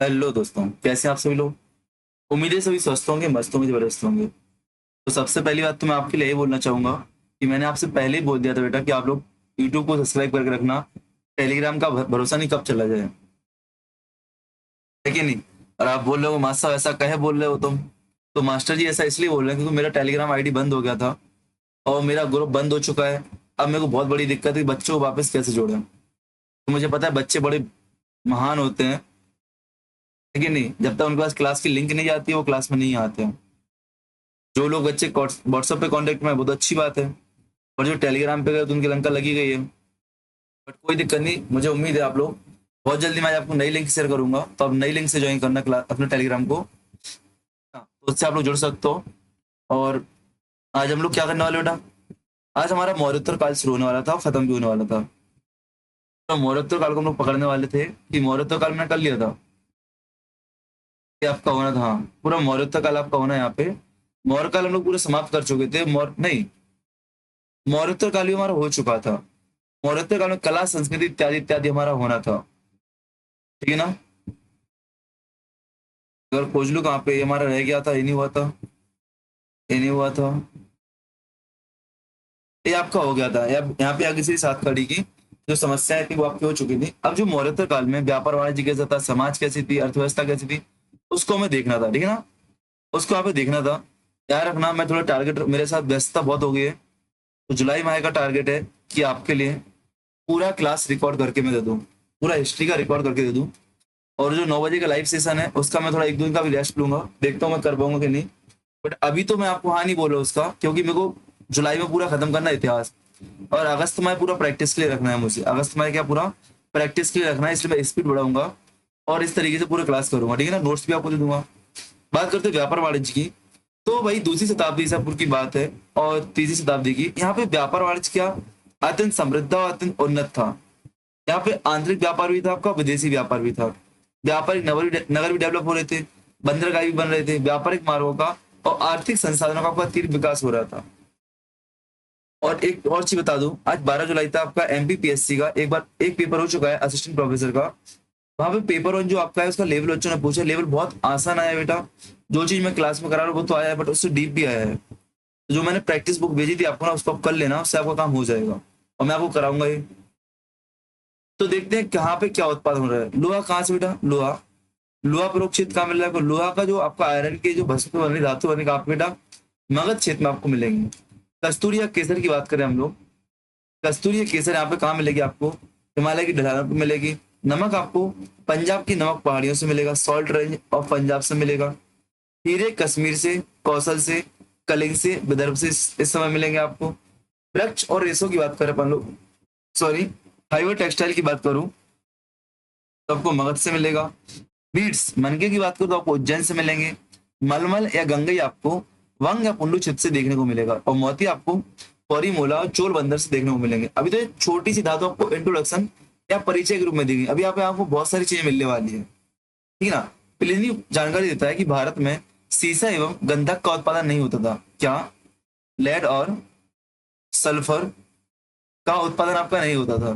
Hello दोस्तों, कैसे हैं आप सभी लोग। उम्मीद है सभी स्वस्थ होंगे, मस्त होंगे, जबरदस्त होंगे। तो सबसे पहली बात तो मैं आपके लिए यही बोलना चाहूंगा कि मैंने आपसे पहले ही बोल दिया था बेटा कि आप लोग यूट्यूब को सब्सक्राइब करके रखना। टेलीग्राम का भरोसा नहीं कब चला जाए, है कि नहीं। और आप बोल रहे हो मास्टर ऐसा कहे बोल रहे हो तुम। तो मास्टर जी ऐसा इसलिए बोल रहे हैं क्योंकि मेरा टेलीग्राम आईडी बंद हो गया था और मेरा ग्रुप बंद हो चुका है। अब मेरे को बहुत बड़ी दिक्कत है, बच्चों को वापस कैसे जोड़ें। तो मुझे पता है बच्चे बड़े महान होते हैं, है कि नहीं। जब तक उनके पास क्लास की लिंक नहीं जाती वो क्लास में नहीं आते हैं। जो लोग बच्चे व्हाट्सएप पे कांटेक्ट में है वो तो अच्छी बात है, और जो टेलीग्राम पे गए तो उनकी लंका लगी गई है। बट कोई दिक्कत नहीं, मुझे उम्मीद है आप लोग बहुत जल्दी मैं आपको नई लिंक शेयर करूंगा, तो आप नई लिंक से ज्वाइन करना क्लास अपने टेलीग्राम को। हाँ, तो उससे आप लोग जुड़ सकते हो। और आज हम लोग क्या करने वाले बेटा, आज हमारा मौर्योत्तर काल शुरू होने वाला था, खत्म भी होने वाला था। तो मौर्योत्तर काल को हम लोग पकड़ने वाले थे कि मौर्योत्तर काल मैंने कर लिया था कि आपका होना था। हाँ, पूरा मौर्योत्तर काल आपका होना है यहाँ पे। मौर्य काल हम लोग पूरे समाप्त कर चुके थे, मौर्य नहीं, मौर्योत्तर काल भी हमारा हो चुका था। मौर्योत्तर काल में कला संस्कृति इत्यादि इत्यादि हमारा होना था, ठीक है ना। अगर खोज लूँ कहाँ पे ये हमारा रह गया था, ये नहीं हुआ था, ये नहीं हुआ था, ये आपका हो गया था। यहाँ पे आगे से सात कड़ी की जो समस्याएं थी वो आपकी हो चुकी थी। अब जो मौर्योत्तर काल में व्यापार वाणिज्य कैसा था, समाज कैसी थी, अर्थव्यवस्था कैसी थी, उसको हमें देखना था, ठीक है ना। उसको यहाँ पे देखना था। याद रखना, मैं थोड़ा टारगेट, मेरे साथ व्यस्तता बहुत हो गई है। तो जुलाई माह का टारगेट है कि आपके लिए पूरा क्लास रिकॉर्ड करके मैं दे दूँ, पूरा हिस्ट्री का रिकॉर्ड करके दे दूँ। और जो 9 बजे का लाइव सेशन है उसका मैं थोड़ा एक दो दिन का भी रेस्ट लूंगा, देखता हूँ मैं कर पाऊंगा कि नहीं। बट अभी तो मैं आपको हाँ नहीं बोल रहा उसका, क्योंकि मेरे को जुलाई में पूरा खत्म करना है इतिहास। और अगस्त में पूरा प्रैक्टिस के लिए रखना है, मुझे अगस्त में क्या पूरा प्रैक्टिस के लिए रखना है, इसलिए मैं स्पीड बढ़ाऊंगा और इस तरीके से पूरा क्लास करूंगा, ठीक है ना। नोट्स भी आपको दे दूंगा। बात करते हैं व्यापार वाणिज्य की। तो भाई दूसरी शताब्दी ईसा पूर्व की बात है और तीसरी शताब्दी की। यहाँ पे व्यापार वाणिज्य क्या अत्यंत समृद्ध और अत्यंत उन्नत था। यहाँ पे आंतरिक व्यापार भी था आपका, विदेशी व्यापार भी था। व्यापारिक नगर भी डेवलप हो रहे थे, बंदरगाह भी बन रहे थे, व्यापारिक मार्गों का और आर्थिक संसाधनों का आपका तीव्र विकास हो रहा था। और एक और चीज बता दूं, आज 12 जुलाई था आपका एमपीपीएससी का एक बार एक पेपर हो चुका है असिस्टेंट प्रोफेसर का। वहां पे पेपर वन जो आपका है उसका लेवल बच्चों ने पूछा, लेवल बहुत आसान आया बेटा। जो चीज मैं क्लास में करा रहा हूँ वो तो आया है, बट उससे डीप भी आया है। तो जो मैंने प्रैक्टिस बुक भेजी थी आपको ना, उसको आप कर लेना, उससे आपका काम हो जाएगा और मैं आपको कराऊंगा ही। तो देखते हैं कहाँ पे क्या उत्पादन हो रहा है। लोहा कहाँ से बेटा, लोहा, लोहा प्रयोग क्षेत्र कहाँ मिल रहा है आपको। लोहा का जो आपका आयरन के जो भस्म बनी धातु बनी कहाँ पे बेटा, मगध क्षेत्र में आपको मिलेंगे। कस्तूरी या केसर की बात करें हम लोग, कस्तूरी या केसर यहाँ पे कहाँ मिलेगी आपको, हिमालय की ढलानों पे मिलेगी। नमक आपको पंजाब की नमक पहाड़ियों से मिलेगा, सॉल्ट रेंज ऑफ पंजाब से मिलेगा। हीरे कश्मीर से, कौशल से, कलिंग से, विदर्भ से इस समय मिलेंगे आपको। वृक्ष और रेशों की बात करें अपन लोग, सॉरी, फाइबर टेक्सटाइल की बात करूं तो आपको मगध से मिलेगा। बीड्स मनके की बात करूं तो आपको उज्जैन से मिलेंगे। मलमल या गंगई आपको वंग या पुंडू क्षेत्र से देखने को मिलेगा। और मोती आपको पौरी मोला और चोल बंदर से देखने को मिलेंगे। अभी तो एक छोटी सी धातु आपको इंट्रोडक्शन या परिचय के रूप में दी गई, अभी यहाँ पे आपको बहुत सारी चीजें मिलने वाली है, ठीक है ना। प्लिनी जानकारी देता है कि भारत में सीसा एवं गंधक का उत्पादन नहीं होता था। क्या, लेड और सल्फर का उत्पादन आपका नहीं होता था।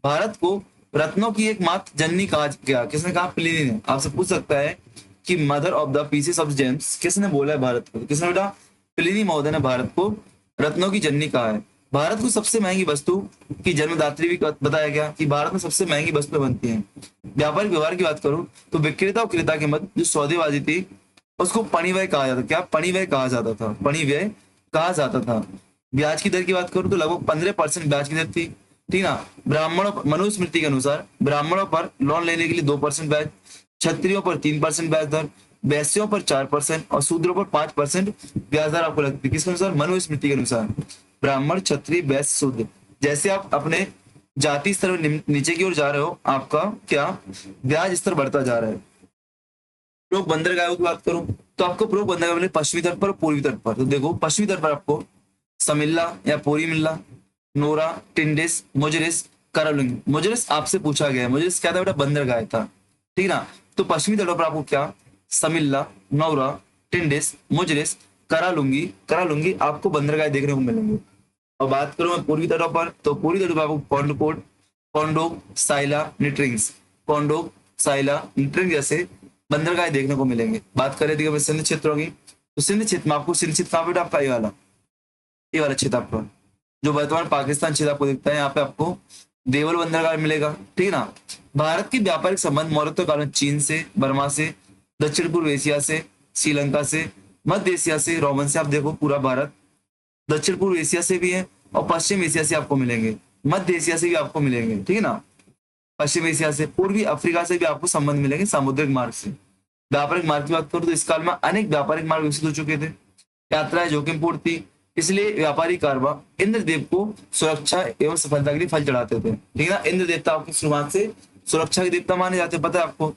भारत को रत्नों की एक मात्र जननी कहा गया, किसने कहा, प्लिनी ने। आपसे पूछ सकता है कि mother of the pieces of James किसने बोला है भारत को, किसने बेटा, प्लिनी महोदय ने भारत को रत्नों की जननी कहा है। भारत को सबसे महंगी वस्तु की जन्मदात्री भी बताया गया कि भारत में सबसे महंगी वस्तुएं बनती हैं। व्यापारिक व्यवहार की बात करूं तो विक्रेता और क्रेता के मध्य जो सौदेबाजी थी उसको पणिव्यय कहा जाता था। क्या, पणिव्यय कहा जाता था, पणिव्यय कहा जाता था। ब्याज की दर की बात करूं तो लगभग 15% ब्याज की दर थी, ठीक ना। ब्राह्मणों मनुस्मृति के अनुसार ब्राह्मणों पर लोन लेने के लिए 2% ब्याज, क्षत्रियों पर 3% ब्याज दर, वैश्यों पर 4% और शूद्रों पर 5% ब्याज दर आपको लगती है। किसके अनुसार, मनुस्मृति के अनुसार। ब्राह्मण, क्षत्रिय, वैश्य, शूद्र, जैसे आप अपने जाति स्तर में नीचे की ओर जा रहे हो आपका क्या ब्याज स्तर बढ़ता जा रहा है। प्रमुख बंदरगाहों की बात करूं तो आपको प्रमुख बंदरगाह मिले पश्चिमी तट पर और पूर्वी तट पर। तो देखो पश्चिमी तट पर आपको समिल्ला या पोरी मिल्ला, नोरा, टिंडिस, मुजरिस, करालुंग। मुजरिस आपसे पूछा गया है, मुजरिस क्या था बेटा, बंदरगाह था, ठीक ना। तो पश्चिमी तटों पर आपको क्या, समिल्ला, नौरा, टिंडिस, मुजरिस, करालुंगी, करालुंगी आपको बंदरगाह देखने को मिलेंगे। और बात करूं मैं पूर्वी तटों पर, तो पूर्वी तटों पर आपको कॉन्डोकोट, कॉन्डोक, साइला, निट्रिंग्स, कॉन्डोक, साइला, निट्रिंग जैसे बंदरगाह देखने को मिलेंगे। बात करें देखिए सिंध क्षेत्रों की, तो सिंध क्षेत्र में आपको, सिंध क्षेत्र कहाँ पे आपका ये वाला क्षेत्र आपका, जो वर्तमान पाकिस्तान क्षेत्र आपको दिखता है, यहाँ पे आपको देवल बंदरगाह मिलेगा, ठीक है ना। भारत की व्यापारिक संबंध मौर्य काल में चीन से, बर्मा से, दक्षिण पूर्व एशिया से, श्रीलंका से, मध्य एशिया से, रोमन से, आप देखो पूरा भारत दक्षिण पूर्व एशिया से भी है और पश्चिम एशिया से आपको मिलेंगे, मध्य एशिया से भी आपको मिलेंगे, ठीक है ना। पश्चिम एशिया से, पूर्वी अफ्रीका से भी आपको संबंध मिलेंगे सामुद्रिक मार्ग से। व्यापारिक मार्ग की बात करूं तो इस काल में अनेक व्यापारिक मार्ग विकसित हो चुके थे, यात्राएं जोखिमपूर्ण थी, इसलिए व्यापारी कारवां इंद्रदेव को सुरक्षा एवं सफलता के लिए फल चढ़ाते थे, ठीक है ना। इंद्र देवता आपकी शुरुआत से सुरक्षा के देवता माने जाते, पता है आपको।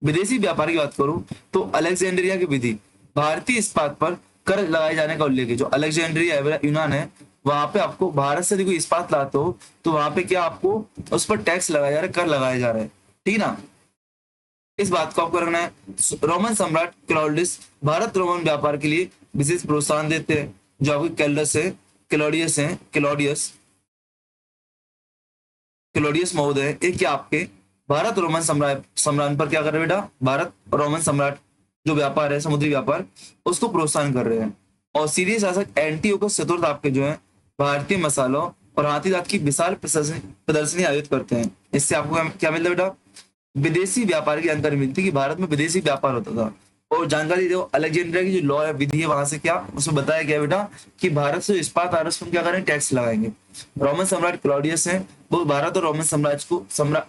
विदेशी व्यापार की बात करूं तो अलेक्जेंड्रिया की विधि, भारतीय इस्पात पर कर लगाए जाने का उल्लेख है। जो अलेक्जेंड्रिया यूनान है, वहां पे आपको भारत से यदि कोई इस्पात लाते हो तो वहां पे क्या आपको उस पर टैक्स लगाया जा रहा है, कर लगाया जा रहा है, ठीक है ना। इस बात को आपको रखना है। रोमन सम्राट क्लॉडियस भारत रोमन व्यापार के लिए विशेष प्रोत्साहन देते हैं। जो आपके कैलडस है, क्लॉडियस है, क्लॉडियस क्लॉडियस महोदय, ये क्या आपके भारत रोमन सम्राट पर क्या कर रहे हैं बेटा, भारत रोमन सम्राट जो व्यापार है, समुद्री व्यापार, उसको प्रोत्साहन कर रहे हैं। और सीरियस शासक एंटीओकस चतुर्थ आपके जो है भारतीय मसालों और हाथी दांत की विशाल प्रदर्शनी आयोजित करते हैं। इससे आपको क्या मिलता है बेटा, विदेशी व्यापार की जानकारी मिलती है कि भारत में विदेशी व्यापार होता था। और जानकारी जो अलेक्जेंड्रिया की जो लॉ है, विधि है, वहां से क्या उसमें बताया गया बेटा कि भारत से इस्पात आ रहा है, उसमें क्या करें, टैक्स लगाएंगे। रोमन सम्राट क्लॉडियस है, वो भारत और रोमन साम्राज्य को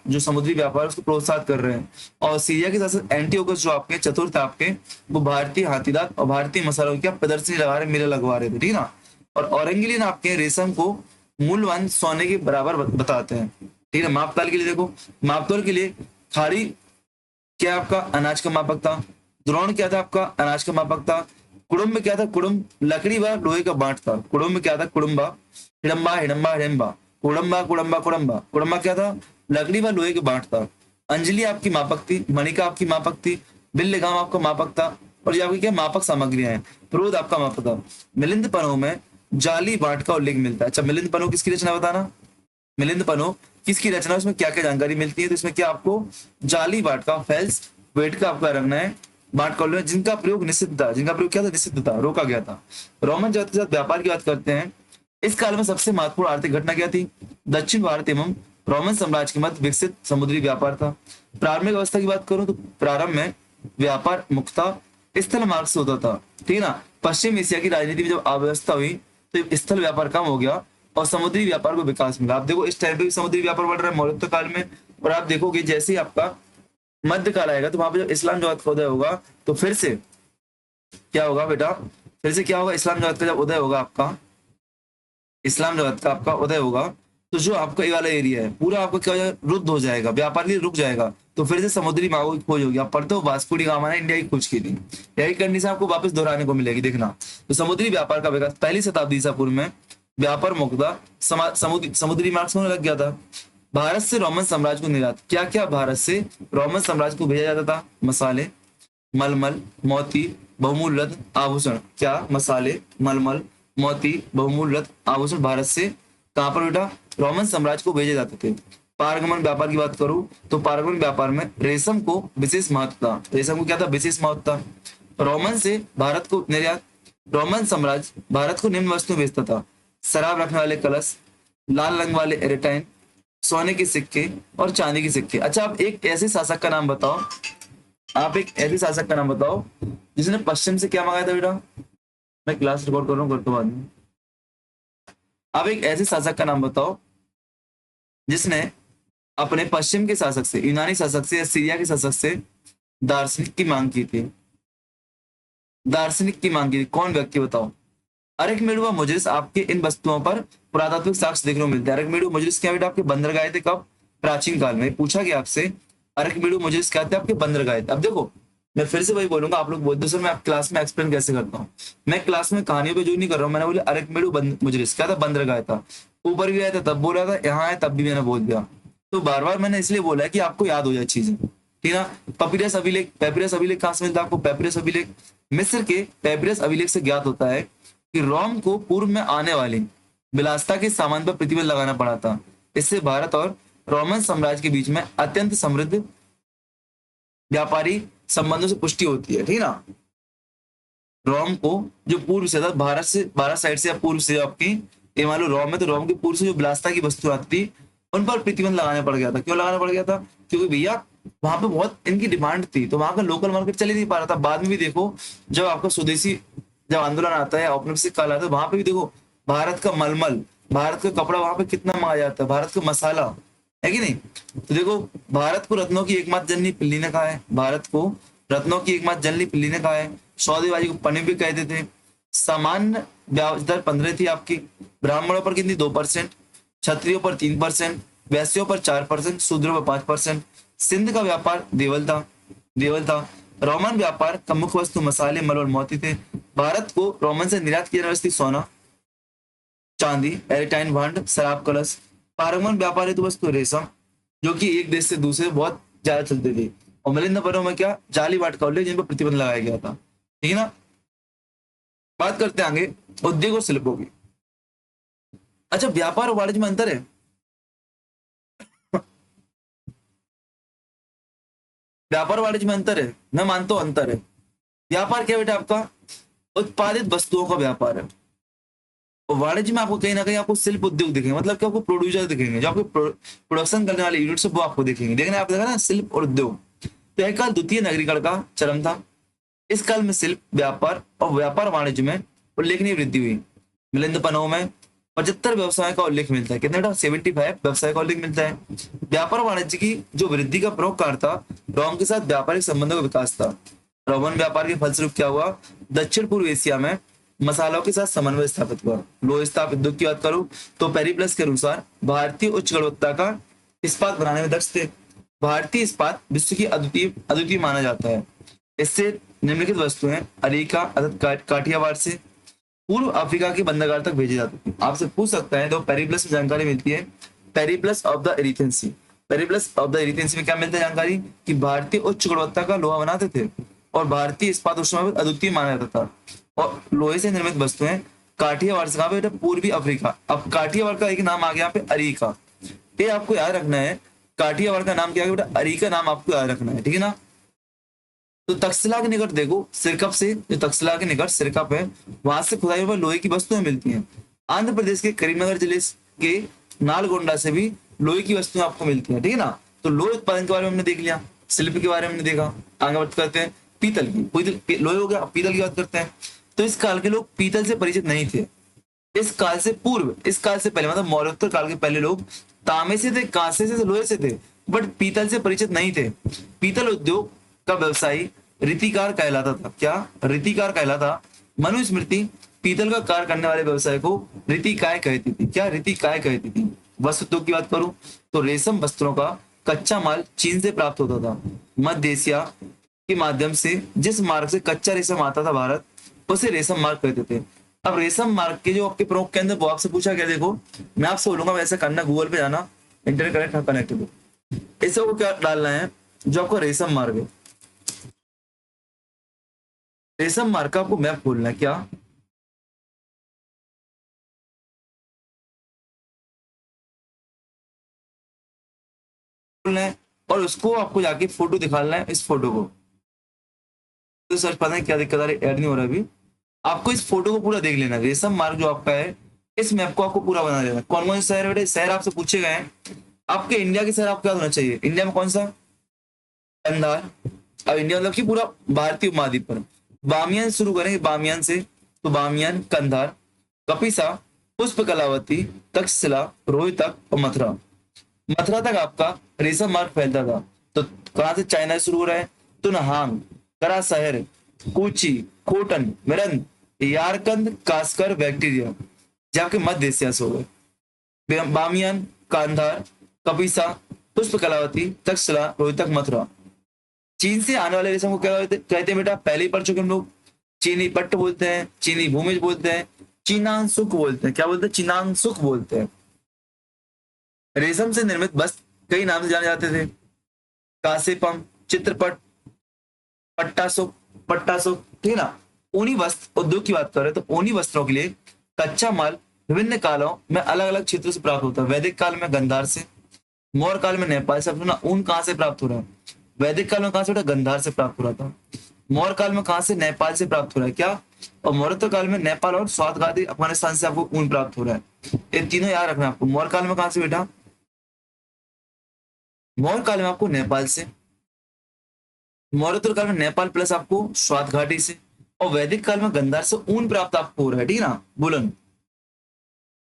जो समुद्री व्यापार है उसको प्रोत्साहित कर रहे हैं। और सीरिया के साथ एंटीओकस जो आपके चतुर्थ आपके, वो भारतीय हाथीदांत और भारतीय मसालों की प्रदर्शनी लगा रहे, मेले लगवा रहे थे, ठीक है ना। और औरंगजेब आपके रेशम को मूल्यवान सोने के बराबर बताते हैं, ठीक है। मापताल के लिए देखो, मापतोल के लिए खाड़ी क्या आपका अनाज का मापक था, द्रोण क्या था आपका अनाज का मापक था, कुड़ुम्ब क्या था, कुड़ुम्ब लकड़ी व लोहे का बांट था, कुड़ुम्ब क्या था, कुड़ुम्बा, हिडम्बा हिडम्बा हिडम्बा, कुड़म्बा कुड़म्बा कुड़म्बा, कुड़म्बा क्या था, लकड़ी व लोहे के बांट था। अंजलि आपकी मापक थी, मणिका आपकी मापक थी, बिल्लगाम आपका मापक था। और ये आपकी क्या मापक सामग्रियां हैं, प्रोद आपका मापक था। मिलिंद पनों में जाली बांट का उल्लेख मिलता है। अच्छा, मिलिंद पनो किसकी रचना बताना, मिलिंद पनो किसकी रचना, उसमें क्या क्या जानकारी मिलती है, तो इसमें क्या आपको जाली बाट का, फेल्स वेट का आपका रखना है, बाट का जिनका प्रयोग निषिद्ध था, जिनका प्रयोग क्या था, निषिद्ध था, रोका गया था। रोमन जगत के साथ व्यापार की बात करते हैं। इस काल में सबसे महत्वपूर्ण आर्थिक घटना क्या थी, दक्षिण भारत एवं रोमन साम्राज्य के मध्य विकसित समुद्री व्यापार था। प्रारंभिक अवस्था की बात करूं तो प्रारंभ में व्यापार मुख्यतः स्थल मार्ग से होता था, ठीक है ना। पश्चिम एशिया की राजनीति में जब अव्यवस्था हुई तो स्थल व्यापार कम हो गया और समुद्री व्यापार को विकास मिला। आप देखो इस टाइम पे भी समुद्री व्यापार बढ़ रहा है मौर्य काल में। और आप देखोगे जैसे ही आपका मध्य काल आएगा तो वहां पे जब इस्लाम जगत का उदय होगा तो फिर से क्या होगा बेटा, फिर से क्या होगा, इस्लाम जगत का जब उदय होगा आपका, इस्लाम जगत का आपका उदय होगा तो जो आपका ये वाला एरिया है पूरा आपका क्या हो जाएगा, रुद्ध हो जाएगा, व्यापार के लिए रुक जाएगा। तो फिर से समुद्री मार्गों की खोज होगी। आप पढ़ते हो वास्को डी गामा ने इंडिया की खोज की थी, यही कंडीशन आपको वापस दोहराने को मिलेगी, देखना। तो समुद्री व्यापार का विकास पहली शताब्दी ईसा पूर्व में व्यापार मुख्यतः समुद्री मार्ग से होने लग गया था। भारत से रोमन साम्राज्य को निर्यात, क्या क्या भारत से रोमन साम्राज्य को भेजा जाता था, मसाले, मलमल, मोती, बहुमूल्य रत्न, आभूषण। क्या मसाले, मलमल, मोती, बहुमूल्य रत्न, आभूषण भारत से कहां पर बेटा, रोमन साम्राज्य को भेजे जाते थे। पारगमन व्यापार की बात करूं तो पारगमन व्यापार में रेशम को विशेष महत्व था, रेशम को क्या था, विशेष महत्व था। रोमन से भारत को निर्यात, रोमन साम्राज्य भारत को निम्न वस्तु बेचता था, शराब रखने वाले कलश, लाल रंग वाले एरेटाइन, सोने के सिक्के और चांदी के सिक्के। अच्छा, आप एक ऐसे शासक का नाम बताओ, आप एक ऐसे शासक का नाम बताओ जिसने पश्चिम से क्या मंगाया था बेटा, मैं क्लास रिकॉर्ड कर रहा हूँ, करते बाद में। आप एक ऐसे शासक का नाम बताओ जिसने अपने पश्चिम के शासक से, यूनानी शासक से या सीरिया के शासक से दार्शनिक की मांग की थी, दार्शनिक की मांग की थी, कौन व्यक्ति बताओ। अरेकमेडू व मुजरिस आपके इन वस्तुओं पर पुरातात्विक साक्ष्य देखने को मिलते हैं। अरेकमेडू मुजरिस क्या बेटा आपके बंदरगाह थे, कब, प्राचीन काल में। पूछा गया आपसे अरेकमेडू मुजरिस क्या थे, आपके बंदरगाह थे। अब देखो मैं फिर से वही बोलूंगा, आप लोग बोलते सर मैं क्लास में एक्सप्लेन कैसे करता हूँ, मैं क्लास में कहानियों पे जो नहीं कर रहा हूँ। मैंने बोला अरेकमेडू मुजरिस क्या था, बंदरगाह था, ऊपर भी आया था तब बोल रहा था, यहाँ आया तब भी मैंने बोल दिया। तो बार बार मैंने इसलिए बोला है कि आपको याद हो जाए चीजें, ठीक है ना। पपीरस अभिलेख, पेपिरस अभिलेख कहाँ से मिलता है आपको, पेपिरस अभिलेख मिस्र के पेपिरस अभिलेख से ज्ञात होता है कि रोम को पूर्व में आने वाली विलासिता के सामान पर प्रतिबंध लगाना पड़ा था। इससे भारत और रोमन साम्राज्य के बीच में अत्यंत समृद्ध व्यापारी संबंधों से पुष्टि होती है, ठीक है ना। रोम को जो पूर्व से था, भारत साइड से या पूर्व से आपकी, ये मान लो रोम है तो रोम के पूर्व से जो विलासिता की वस्तु आती थी उन पर प्रतिबंध लगाना पड़ गया था। क्यों लगाना पड़ गया था? क्योंकि भैया वहां पे बहुत इनकी डिमांड थी, तो वहां का लोकल मार्केट चल ही नहीं पा रहा था। बाद में भी देखो, जब आपका स्वदेशी जब आंदोलन आता है, औपनिवेशिक काल आता है, वहां पे भी देखो भारत का मलमल, भारत का कपड़ा वहां पे कितना मांगा जाता है, भारत का मसाला, है कि नहीं। तो देखो, भारत को रत्नों की एकमात्र जननी पिल्ली ने कहा है, भारत को रत्नों की एकमात्र जननी पिल्ली ने कहा है। सौदेबाजी को पनीर भी कहते थे। सामान्य ब्याज दर 15 थी आपकी। ब्राह्मणों पर कितनी? 2%, क्षत्रियों पर 3%, वैश्यों पर 4%, शूद्रों पर 5%। सिंध का व्यापार देवल था। रोमन व्यापार का मुख्य वस्तु मसाले, मल और मोती थे। भारत को रोमन से निर्यात की जाने वाली सोना, चांदी, एरिटाइन भांड, शराब, कलश। पारंगमन व्यापार हेतु वस्तु रेशम, जो कि एक देश से दूसरे बहुत ज्यादा चलते थे। और मिलिंद पर्व में क्या? जाली वाट का उल्लेख, जिन पर प्रतिबंध लगाया गया था, ठीक है ना। बात करते हैं आगे उद्योग और शिल्पों की। अच्छा, व्यापार और वाणिज्य में अंतर है। व्यापार और वाणिज्य में अंतर है, मैं मानता हूं अंतर है। व्यापार क्या बेटा? आपका उत्पादित वस्तुओं का व्यापार है। और वाणिज्य में आपको कहीं ना कहीं आपको शिल्प उद्योग दिखेंगे, मतलब कि आपको प्रोड्यूसर दिखेंगे, जो आपके प्रोडक्शन करने वाले यूनिट्स वो आपको दिखेंगे। देखना आप देखा ना, शिल्प और उद्योग। तो यह काल द्वितीय नगरीकरण का चरम था। इस काल में शिल्प, व्यापार और व्यापार वाणिज्य में उल्लेखनीय वृद्धि हुई। मिलिंद पनोह में 75 व्यवसाय का उल्लेख मिलता है। कितने बेटा? 75 व्यवसाय का उल्लेख मिलता है। व्यापार वाणिज्य की जो वृद्धि का प्रमुख कारण था, रोम के साथ व्यापारिक संबंधों का विकास था। रोमन व्यापार के फलस्वरूप क्या हुआ? दक्षिण पूर्व एशिया में मसालों के साथ समन्वय स्थापित हुआ। लोह इस्पात उद्योग की बात करूं तो पेरिप्लस के अनुसार भारतीय उच्च गुणवत्ता का इस्पात बनाने में दक्ष थे। भारतीय इस्पात विश्व की अद्वितीय अद्वितीय माना जाता है। इससे निम्नलिखित वस्तुएं अरीका अर्थात काठियावाड़ से पूर्व अफ्रीका के बंदरगाह तक भेजी जाती थी। आपसे पूछ सकता है, तो पेरिप्लस में जानकारी मिलती है, Periplus of the Erythraean Sea. Periplus of the Erythraean Sea में क्या मिलता है जानकारी? कि भारतीय उच्च गुणवत्ता का लोहा बनाते थे और भारतीय इस्पात उस समय अद्वितीय माना जाता था। और लोहे से निर्मित वस्तुएं काठियावाड़ से, कहा बेटा? पूर्वी अफ्रीका। अब काठियावाड़ का एक नाम आ गया यहाँ पे, अरीका। ये आपको याद रखना है, काठियावाड़ का नाम क्या है बेटा? अरीका नाम आपको याद रखना है, ठीक है ना। तो तक्षशिला के निकट देखो, सिरकप से, जो तक्षशिला के निकट सिरकप है, वहां से खुदाई हुई लोहे की वस्तुएं मिलती हैं। आंध्र प्रदेश के करीमनगर जिले के नालगोंडा से भी लोहे की वस्तुएं आपको मिलती हैं, ठीक है ना। तो लोहे उत्पादन के बारे में हमने देख लिया, शिल्प के बारे में हमने देखा। आगे बात करते हैं पीतल की। लोहे हो गया, पीतल की बात करते हैं। तो इस काल के लोग पीतल से परिचित नहीं थे। इस काल से पूर्व, इस काल से पहले, मतलब मौर्योत्तर काल के पहले लोग तांबे से थे, कांसे से, लोहे से थे, बट पीतल से परिचित नहीं थे। पीतल उद्योग का व्यवसायी रीतिकार कहलाता था। क्या? रीतिकार कहलाता। मनुस्मृति पीतल का कार्य करने वाले व्यवसाय को रीतिकाय कहती थी। क्या? रीतिकाय कहती थी। वस्त्र उद्योग की बात करूं तो रेशम वस्त्रों का कच्चा माल चीन से प्राप्त होता था। मध्य एशिया के माध्यम से जिस मार्ग से कच्चा रेशम आता था भारत, उसे रेशम मार्ग कहते थे। अब रेशम मार्ग के जो आपके प्रमुख केंद्र, वो आपसे पूछा गया, देखो मैं आपसे बोलूंगा वैसे करना, गूगल पे जाना, इंटरनेट कनेक्ट हो, इसे को क्या डालना है, जो आपका रेशम मार्ग है। रेशम मार्ग का आपको मैप खोलना है। क्या? खोलना है और उसको आपको जाके फोटो दिखाना है, इस फोटो को। तो सर्च पता है क्या दिक्कत आ रही है, ऐड नहीं हो रहा अभी। आपको इस फोटो को पूरा देख लेना है। रेशम मार्ग जो आपका है, इस मैप को आपको पूरा बना लेना है। कौन कौन से शहर है बेटे? शहर आपसे पूछे गए हैं आपके इंडिया के शहर, आपको याद होना चाहिए। इंडिया में कौन सा? कंधार। अब इंडिया मतलब कि पूरा भारतीय उपमहाद्वीप पर। बामियान शुरू करेंगे, बामियान से, तो बामियान, कंधार, कपिसा, पुष्प कलावती, तक्षशिला, रोहतक और मथुरा। मथुरा तक आपका रेशम मार्ग फैलता था। तो कहां से? चाइना से शुरू हो रहा है। तो नहांग, करा शहर, कोची, खोटन, मिरन, यारकंद, कास्कर, बैक्टीरिया, जबकि मध्य एशिया से हो गए। बामियान, कांधार, कपिसा, पुष्प कलावती, तक्षशिला, रोहतक, मथुरा। चीन से आने वाले रेशम को क्या कहते हैं बेटा? पहले ही पढ़ चुके हम लोग। चीनी पट्ट बोलते हैं, चीनी भूमिज बोलते हैं, चीनांसुक बोलते हैं। क्या बोलते हैं? चीनांसुक बोलते हैं। रेशम से निर्मित वस्त्र कई नाम से जाने जाते थे। कासेपम, चित्रपट, पट्टासुक, पट्टासुक, ठीक है ना। ऊनी वस्त्र उद्योग की बात कर रहे हैं, तो ऊनी वस्त्रों के लिए कच्चा माल विभिन्न कालों में अलग अलग क्षेत्रों से प्राप्त होता है। वैदिक काल में गंधार से, मौर्य काल में नेपाल से। अब सुना, ऊन कहाँ से प्राप्त हो रहा है? वैदिक काल में कहाँ से हो रहा है? गंधार से प्राप्त हो रहा था। मौर्य काल में कहाँ से? नेपाल से प्राप्त हो रहा है क्या? और मौर्य काल में नेपाल और स्वातगादी अफगानिस्तान से आपको ऊन प्राप्त हो रहा है। ये तीनों याद रखना आपको। मौर्य काल में कहाँ से बेटा? मौर्य काल में आपको नेपाल से, मौर्योत्तर काल में नेपाल प्लस आपको स्वात घाटी से, और वैदिक काल में गंधार से ऊन प्राप्त आपको हो रहा है, ठीक है ना, वुलन।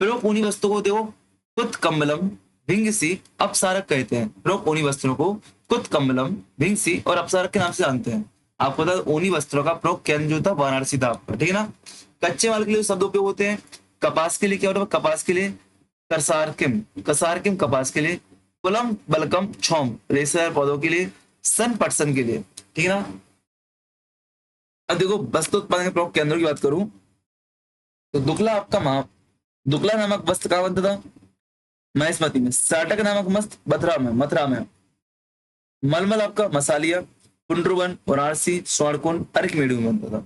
फिर वो ऊनी वस्त्रों को देखो कुत कम्बलम भिंगसी अपसारक कहते हैं। फिर वो ऊनी वस्त्रों को कुत कम्बलम भिंगसी और अपसारक के नाम से जानते हैं। आपको बता दो ऊनी वस्त्रों का प्रयोग केंद्र जो था वाराणसी था आपका, ठीक है ना। कच्चे माल के लिए शब्द उपयोग होते हैं। कपास के लिए क्या होता है? कपास के लिए कसारकिम, कसारकिम कपास के लिए, कुलम बलकम छोम रेशेदार पौधों के लिए, सन पटसन के लिए, ठीक है ना। अब देखो वस्त्र उत्पादन के प्रमुख केंद्रों की बात करूं तो दुकला आपका दुकला नामक वस्त्र कहाँ बनता था? महेशमती में। साटक नामक वस्त्र मथुरा में। मलमल आपका मसालिया, पुंड्रुवन, वाराणसी, स्वर्णकुंड, अर्कमेडू में बनता था।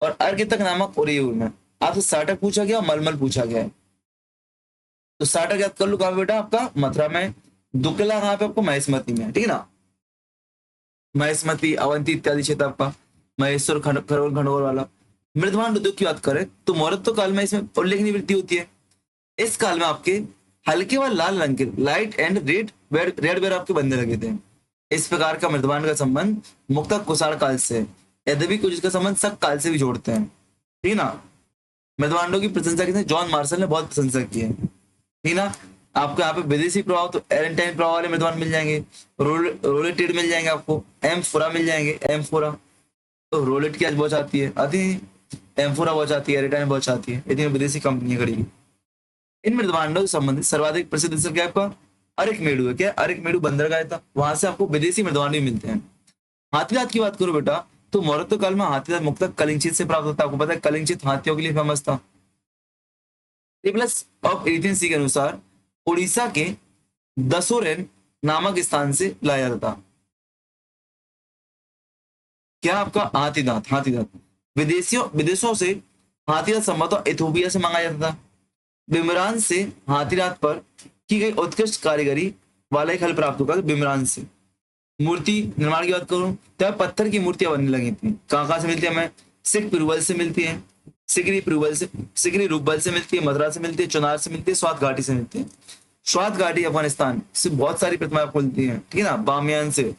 और अर्कितक नामक ओरियूर में। आपसे साटक पूछा गया, मलमल पूछा गया है, तो साटक याद कर लो कहाँ पे बेटा? आपका मथुरा में। दुकला कहाँ पे? आपको महेशमती में, ठीक है ना। महेशमती, अवंती इत्यादि क्षेत्र आपका, महेश्वर खरगोन खंडोर वाला। मृदमान उद्योग की बात करें तो मौर्य काल में इसमें उल्लेखनीय वृद्धि होती है। इस काल में आपके हल्के व लाल रंग के लाइट एंड रेड वेयर आपके बनने लगे थे। इस प्रकार का मृदमान का संबंध मुक्ता कुषाण काल से, यद्यपि कुछ इसका संबंध शक काल से भी जोड़ते हैं, ठीक ना। मृदमांडों की प्रशंसा किसने? जॉन मार्शल ने बहुत प्रशंसा की है, ठीक ना। आपको यहाँ पे विदेशी प्रभाव तो एरेंटाइन प्रभाव वाले मृदमान मिल जाएंगे, रोलेटेड मिल जाएंगे, आपको एम्फोरा मिल जाएंगे, एम्फोरा। तो रोलेट की आज बहुत आती है, एम्फोरा बहुत आती है, एरेटाइन बहुत आती है, इतनी विदेशी कंपनियां खड़ी। इन मृदमांडों से संबंधित सर्वाधिक प्रसिद्ध स्थल क्या है आपका? अरिकमेडु है। क्या? अरिकमेडु बंदरगाह था, वहां से आपको विदेशी मृदमांड भी मिलते हैं। हाथीदांत की बात करो बेटा तो मौर्य काल में हाथीदांत मुख्यतः कलिंचित से प्राप्त होता है। आपको पता है कलिंचित हाथियों के लिए फेमस था। टेबल्स ऑफ 18C के अनुसार उड़ीसा के दसोरेन नामक स्थान से लाया जाता था। क्या? आपका हाथीदांत। हाथीदांत विदेशों से हाथीदांत संभवतः इथोपिया से मंगाया जाता था। बिमरान से हाथीदांत पर की गई उत्कृष्ट कारीगरी वाला एक हल प्राप्त होगा बिमरान से। मूर्ति निर्माण की बात करूं तो पत्थर की मूर्तियां बनने लगी थी। कहाँ से मिलती है हमें? सिख पिरुवल से मिलती है, सिकरी रूपबल से मिलती है, मथुरा से मिलती है, चुनार से मिलती है, स्वात घाटी से मिलती है। स्वात घाटी अफगानिस्तान से बहुत सारी प्रतिमाएं आपको मिलती है, ठीक है ना। बामियान से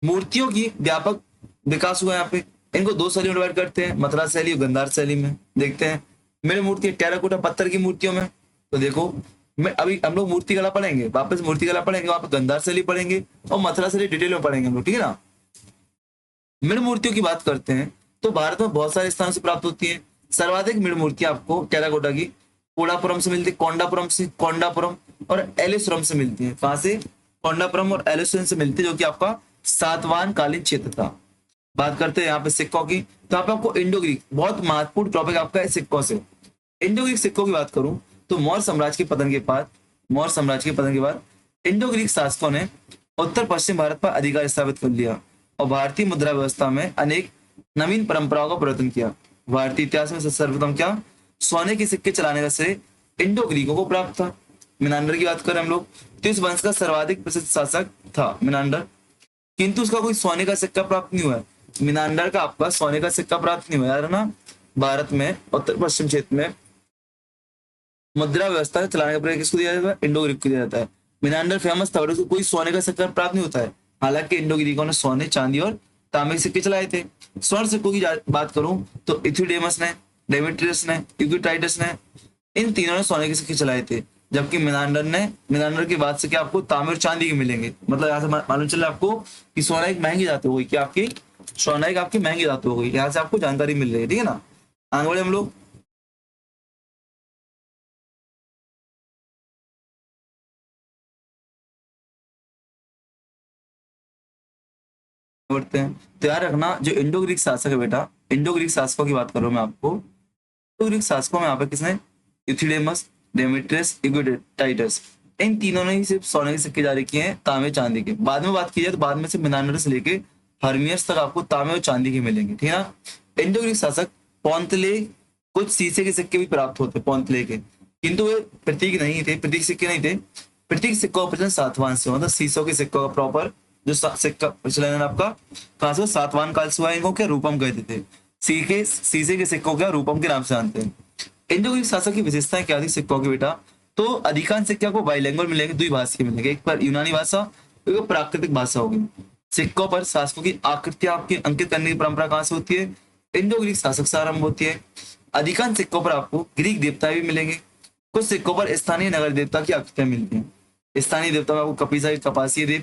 मूर्तियों की व्यापक विकास हुआ यहाँ पे। इनको दो शैली में डिवाइड करते हैं, मथुरा शैली और गंधार शैली में। देखते हैं मेरे मूर्ति टेराकोटा पत्थर की मूर्तियों में, तो देखो मैं अभी हम लोग मूर्ति कला पढ़ेंगे, वापस मूर्ति कला पढ़ेंगे, वहां पे गंधार शैली पढ़ेंगे और मथुरा शैली डिटेल में पढ़ेंगे हम लोग, ठीक है ना। मृण मूर्तियों की बात करते हैं तो भारत में बहुत सारे स्थानों से प्राप्त होती है। सर्वाधिक मृण मूर्तियां आपको टेराकोटा की कोडापुरम से मिलती है, कोंडापुरम और एलिसुरम से मिलती है। कहां से? कोंडापुरम और एलिसुरम से मिलती है, जो कि आपका सातवाहन कालीन क्षेत्र था। बात करते हैं यहाँ पे सिक्कों की, तो यहाँ पे आपको इंडो ग्रीक बहुत महत्वपूर्ण टॉपिक आपका है सिक्कों से। इंडो ग्रीक सिक्कों की बात करूं तो मौर्य साम्राज्य के पतन के बाद इंडो ग्रीक शासकों ने उत्तर पश्चिम भारत पर अधिकार स्थापित कर लिया और भारतीय मुद्रा व्यवस्था में अनेक नवीन परंपराओं का प्रवर्तन किया। भारतीय इतिहास में सर्वप्रथम क्या? सोने के सिक्के चलाने का श्रेय इंडो ग्रीकों को प्राप्त था। मिनांडर की बात करें हम लोग तो इस वंश का सर्वाधिक प्रसिद्ध शासक था मिनांडर, किंतु उसका कोई सोने का सिक्का प्राप्त नहीं हुआ है। मिनांडर का आपका सोने का सिक्का प्राप्त नहीं हुआ, यार ना। भारत में उत्तर पश्चिम क्षेत्र में मुद्रा व्यवस्था चलाने का प्रयास किसको दिया जाता है? इंडो ग्रीक को दिया जाता है। मिनांडर फेमस था और उसको कोई सोने का सिक्का प्राप्त नहीं होता है। हालांकि इंडो ग्रीकों ने सोने, चांदी और तांबे के सिक्के चलाए थे। स्वर्ण सिक्कों की बात करूं तो इथुडेमस ने, डेमेट्रियस ने, यूक्लिडाइडस ने, इन तीनों ने सोने के सिक्के चलाए थे। जबकि मिनांडर के बाद से क्या आपको तांबे और चांदी के मिलेंगे। मतलब यहाँ से मालूम चला आपको कि सोना एक महंगी धातु हो गई, कि आपकी सोना एक आपकी महंगी धातु हो गई। यहाँ से आपको जानकारी मिल रही है, ठीक है ना। आगे बढ़े हम लोग बढ़ते हैं। तो याद रखना जो इंडो ग्रीक शासक है बेटा, इंडो ग्रीक शासकों की बात कर रहा हूं मैं आपको। इंडो ग्रीक शासकों में यहाँ पे किसने? यूथिडेमस, डेमेट्रियस, यूक्लिडाइडस, इन तीनों ने ही सिर्फ सोने के सिक्के जारी किए हैं, तांबे चांदी के। बाद में बात की जाए तो बाद में से मिनांडर से लेके हर्मियस तक आपको तांबे और चांदी के मिलेंगे, ठीक है ना। इंडो ग्रीक शासक पौंतले कुछ शीशे के सिक्के भी प्राप्त होते पौंतले के, किंतु वे प्रतीक नहीं थे, प्रतीक सिक्के नहीं थे। प्रतीक सिक्कों का प्रचलन सातवां से, मतलब शीशों के सिक्कों का प्रॉपर जो सिक्का प्रचलन है आपका कहाँ से, सातवां काल से हुआ। इनको क्या रूपम कहते थे, शीशे के सिक्कों क्या रूपम के नाम से जानते हैं। इन जो शासक की विशेषताएं क्या थी सिक्कों की बेटा, तो अधिकांश सिक्के आपको बाइलिंगुअल मिलेंगे, द्विभाषीय मिलेंगे, एक पर यूनानी भाषा, एक पर प्राकृतिक भाषा होगी। सिक्कों पर शासकों की आकृतियां आपकी अंकित करने की परंपरा कहाँ से होती है, इंडो ग्रीक शासक से आरंभ होती है। अधिकांश सिक्कों पर आपको ग्रीक देवता भी मिलेंगे, कुछ सिक्कों पर स्थानीय नगर देवता की आकृतियां मिलती हैं। स्थानीय देवता में आपको कपिसा की कपासीय देव,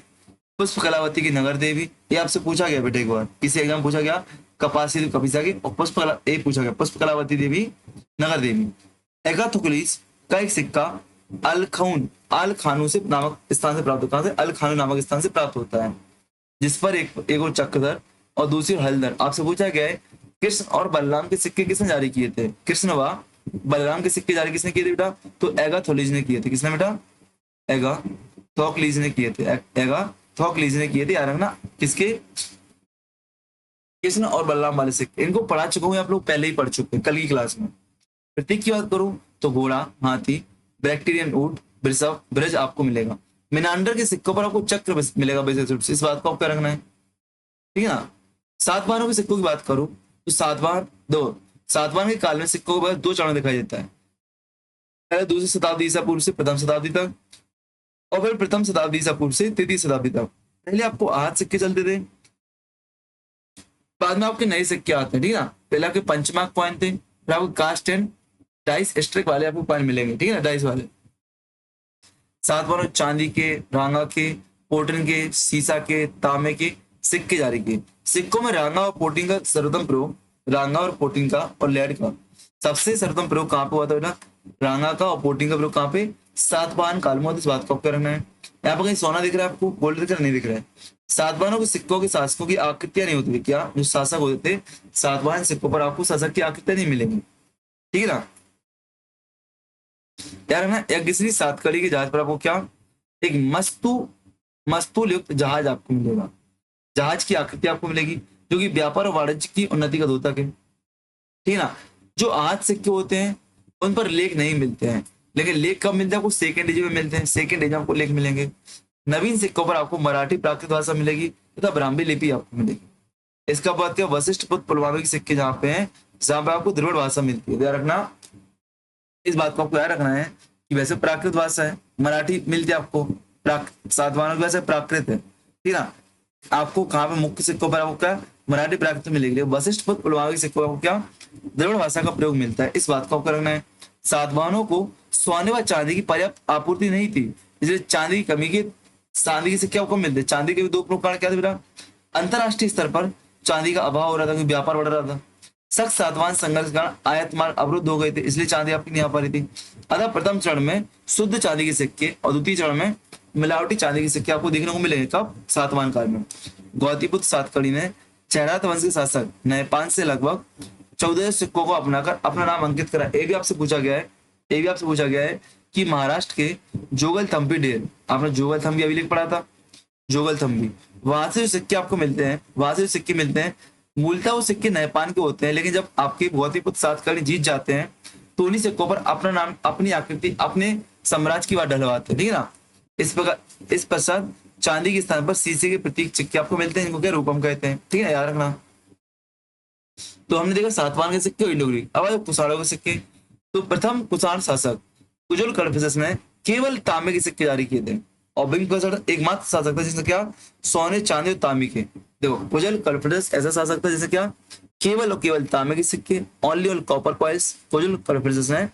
पुष्प कलावती की नगर देवी, ये आपसे पूछा गया बेटे एक बार किसी एग्जाम पूछा गया, कपासी देवी कपिसा की, और पूछा गया पुष्प कलावती देवी नगर देवी। एगाथोक्लिस का एक सिक्का अल खानू से नामक स्थान से प्राप्त होता है, अल खानू नामक स्थान से प्राप्त होता है, जिस पर एक और चक्रधर और दूसरी ओर हलधर। आपसे पूछा गया है कृष्ण और बलराम के सिक्के किसने जारी किए थे, कृष्ण व बलराम के सिक्के जारी किसने किए थे बेटा, तो एगाथोक्लिस ने किए थे। किसने बेटा, एगाथोक्लिस ने किए थे, एगाथोक्लिस ने किए थे, याद रखना किसके, कृष्ण और बलराम वाले सिक्के। इनको पढ़ा चुका हूँ, आप लोग पहले ही पढ़ चुके हैं कल की क्लास में। प्रतीक की बात करूं तो घोड़ा, हाथी, बैक्टीरियन ऊंट, वृषभ, ब्रज आपको मिलेगा। मिनांडर के सिक्कों पर आपको चक्र मिलेगा विशेष रूप से, इस बात को आपको रखना है, ठीक है ना। सातवाहनों के सिक्कों की बात करूं तो सातवाहन के काल में सिक्कों के बाद दो चरण दिखाई देता है, पहले दूसरी शताब्दी ईसा पूर्व से प्रथम शताब्दी तक, और फिर प्रथम शताब्दी ईसा पूर्व से तृतीय शताब्दी तक। पहले आपको आठ सिक्के चलते थे, बाद में आपके नए सिक्के आते हैं, ठीक है ना। पहले आपके पंचमार्क कॉइन थे, फिर आपको कास्ट एंड डाइस स्ट्रिक वाले आपको कॉइन मिलेंगे, ठीक है ना, डाइस वाले। सातवां चांदी के, रांगा के, पोर्टिन के, सीसा के, तांबे के सिक्के जारी किए। सिक्कों में रांगा और पोर्टिन का सर्वोत्तम प्रयोग, रांगा और पोर्टिन का और लेड का सबसे सर्वोत्तम प्रयोग कहाँ पे हुआ था बेटा, रांगा का और पोर्टिन का प्रयोग कहाँ पे, सातवाहन काल में। इस बात को आपको करना है। यहाँ पर कहीं सोना दिख रहा है आपको, गोल्ड दिख रहा नहीं दिख रहा है। सातवाहनों के सिक्कों के शासकों की आकृतियां नहीं होती थी, क्या जो शासक होते थे सातवाहन सिक्कों पर आपको शासक की आकृतियां नहीं मिलेंगी, ठीक है ना। यार है ना, यज्ञश्री सातकड़ी की जहाज पर आपको क्या, एक मस्तूल युक्त जहाज आपको मिलेगा, जहाज की आकृति आपको मिलेगी, जो कि व्यापार और वाणिज्य की उन्नति का द्योतक है, ठीक है ना। जो आज सिक्के होते हैं उन पर लेख नहीं मिलते हैं, लेकिन लेख कब मिलते हैं आपको, सेकेंड एज में मिलते हैं, सेकेंड एज में आपको लेख मिलेंगे। नवीन सिक्कों पर आपको मराठी प्राकृत भाषा मिलेगी तथा ब्राह्मी लिपि आपको मिलेगी। इसका बाद क्या, वशिष्ठ पुत्र पुलवामा के सिक्के जहाँ पे हैं, जहाँ पे आपको द्रविड़ भाषा मिलती है, ध्यान रखना। इस बात को आपको याद रखना है कि वैसे प्राकृत भाषा है, मराठी मिलती है आपको, सातवाहनों की वैसे प्राकृत है, ठीक है ना। आपको कहाँ पे मुख्य सिक्कों पर आपको क्या, मराठी प्राकृत मिलेगी, वशिष्ठ पुत्र पुलवामा के सिक्कों पर आपको क्या, द्रविड़ भाषा का प्रयोग मिलता है। इस बात को आपको रखना है। सातवाहनों को सोने व चांदी की पर्याप्त आपूर्ति नहीं थी, इसलिए चांदी की कमी के, चांदी के सिक्के आपको मिलते, चांदी के भी दो प्रकार क्या थे बेटा, अंतरराष्ट्रीय स्तर पर चांदी का अभाव हो रहा था क्योंकि व्यापार बढ़ रहा था, सख्त सातवाहन संघर्ष के कारण आयात मार्ग अवरुद्ध हो गए थे, इसलिए चांदी आपकी नहीं आ पा रही थी। अतः प्रथम चरण में शुद्ध चांदी के सिक्के और द्वितीय चरण में मिलावटी चांदी के सिक्के आपको देखने को मिलेंगे, कब, सातवाहन काल में। गौतमीपुत्र सातकड़ी ने चेहरात वंश के शासक नयपान से लगभग 14 सिक्कों को अपनाकर अपना नाम अंकित करा। ये भी आपसे पूछा गया है, ये भी आपसे पूछा गया है कि महाराष्ट्र के जोगल थम्बी ढेर, आपने जोगल थम्बी अभिलेख पढ़ा था, जोगल थम्बी, वहां से जो सिक्के आपको मिलते हैं, वहां से जो सिक्के मिलते हैं, मूलतः वो सिक्के नयपान के होते हैं, लेकिन जब आपके गौतमीपुत्र सातकर्णी जीत जाते हैं तो उन्हीं सिक्कों पर अपना नाम, अपनी आकृति, अपने साम्राज्य की बात डलवाते हैं, ठीक है ना। इस प्रकार इस पश्चात चांदी के स्थान पर शीशे के प्रतीक सिक्के आपको मिलते हैं, जिनको क्या रूपम कहते हैं, ठीक है, याद रखना। तो हमने देखा सातवाहन के सिक्के और इंडो ग्रीक। अब आए कुषाणों के सिक्के। तो प्रथम कुषाण शासक कुजल कड़फिसस ने केवल तांबे के सिक्के जारी किए थे, और बिंग एकमात्र शासक था जिसने क्या, सोने चांदी और तांबे के। देखो कुजल कड़फिसस ऐसा शासक था जिसने क्या, केवल और केवल तांबे के सिक्के, only on copper coils. Kujula Kadphises ने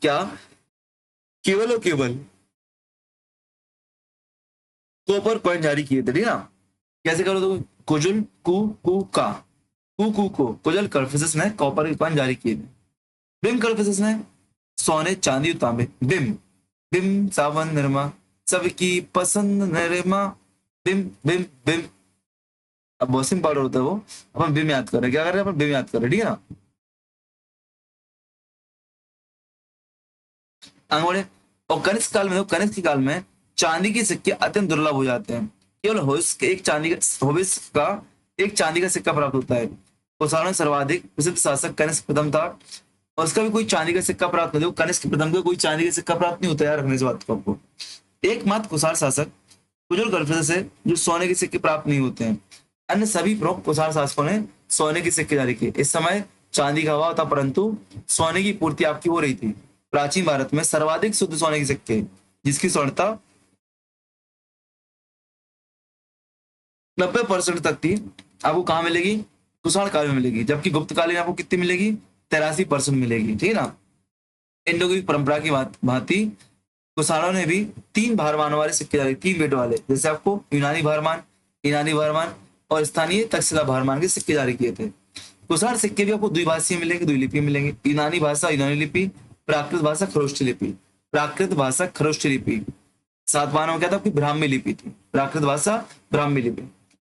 क्या, केवल और केवल कॉपर कॉइन जारी किए थे, ठीक है ना। कैसे करो तो, कुजुल को कुजल कड़फिसस ने कॉपर के कॉइन जारी किए थे। बिम कड़फिसस ने सोने चांदी और तांबे, बिम बिम सावन निर्मा सबकी पसंद निर्मा, बिम बिम बिम। अब वॉशिंग पाउडर होता है वो, अपन बिम याद कर रहे हैं, क्या कर रहे हैं अपन, बिम याद कर रहे हैं, ठीक है ना। आगे बढ़े। और कनिष्क काल में, कनिष्क के काल में चांदी के सिक्के अत्यंत दुर्लभ हो जाते हैं, केवल होविस का एक चांदी का सिक्का प्राप्त होता है। कुषाण में सर्वाधिक प्रसिद्ध शासक कनिष्क प्रथम था, और उसका भी कोई चांदी का सिक्का प्राप्त नहीं, देखो कनिष्क प्रथम का कोई चांदी का सिक्का प्राप्त नहीं होता यार, रखने इस बात को आपको। एकमात्र कुषाण शासक कुजल गढ़ से जो सोने के सिक्के प्राप्त नहीं होते हैं, अन्य सभी प्रमुख कुषाण शासकों ने सोने के सिक्के जारी किए। इस समय चांदी का अभाव था, परंतु सोने की पूर्ति आपकी हो रही थी। प्राचीन भारत में सर्वाधिक शुद्ध सोने के सिक्के जिसकी स्वर्णता 90% तक थी, आपको कहाँ मिलेगी? कुषाण काल में मिलेगी। जबकि गुप्त काल में आपको कितनी मिलेगी? 83% मिलेगी, ठीक है ना। इंडो ग्रीक परंपरा की भांति कुषाणों ने भी 3 भारमान वाले सिक्के जारी, 3 वेट वाले, जैसे आपको यूनानी भारमान और स्थानीय तक्षशिला भारमान के सिक्के जारी किए थे। कुषाण सिक्के भी आपको द्विभाषीय मिलेंगे, द्विलिपि मिलेंगे। यूनानी भाषा यूनानी लिपि, प्राकृत भाषा खरोष्ठी लिपि। प्राकृत भाषा खरोष्ठी लिपि। सातवाहनों में क्या था? आपकी ब्राह्मी लिपि थी। प्राकृत भाषा ब्राह्मी लिपि।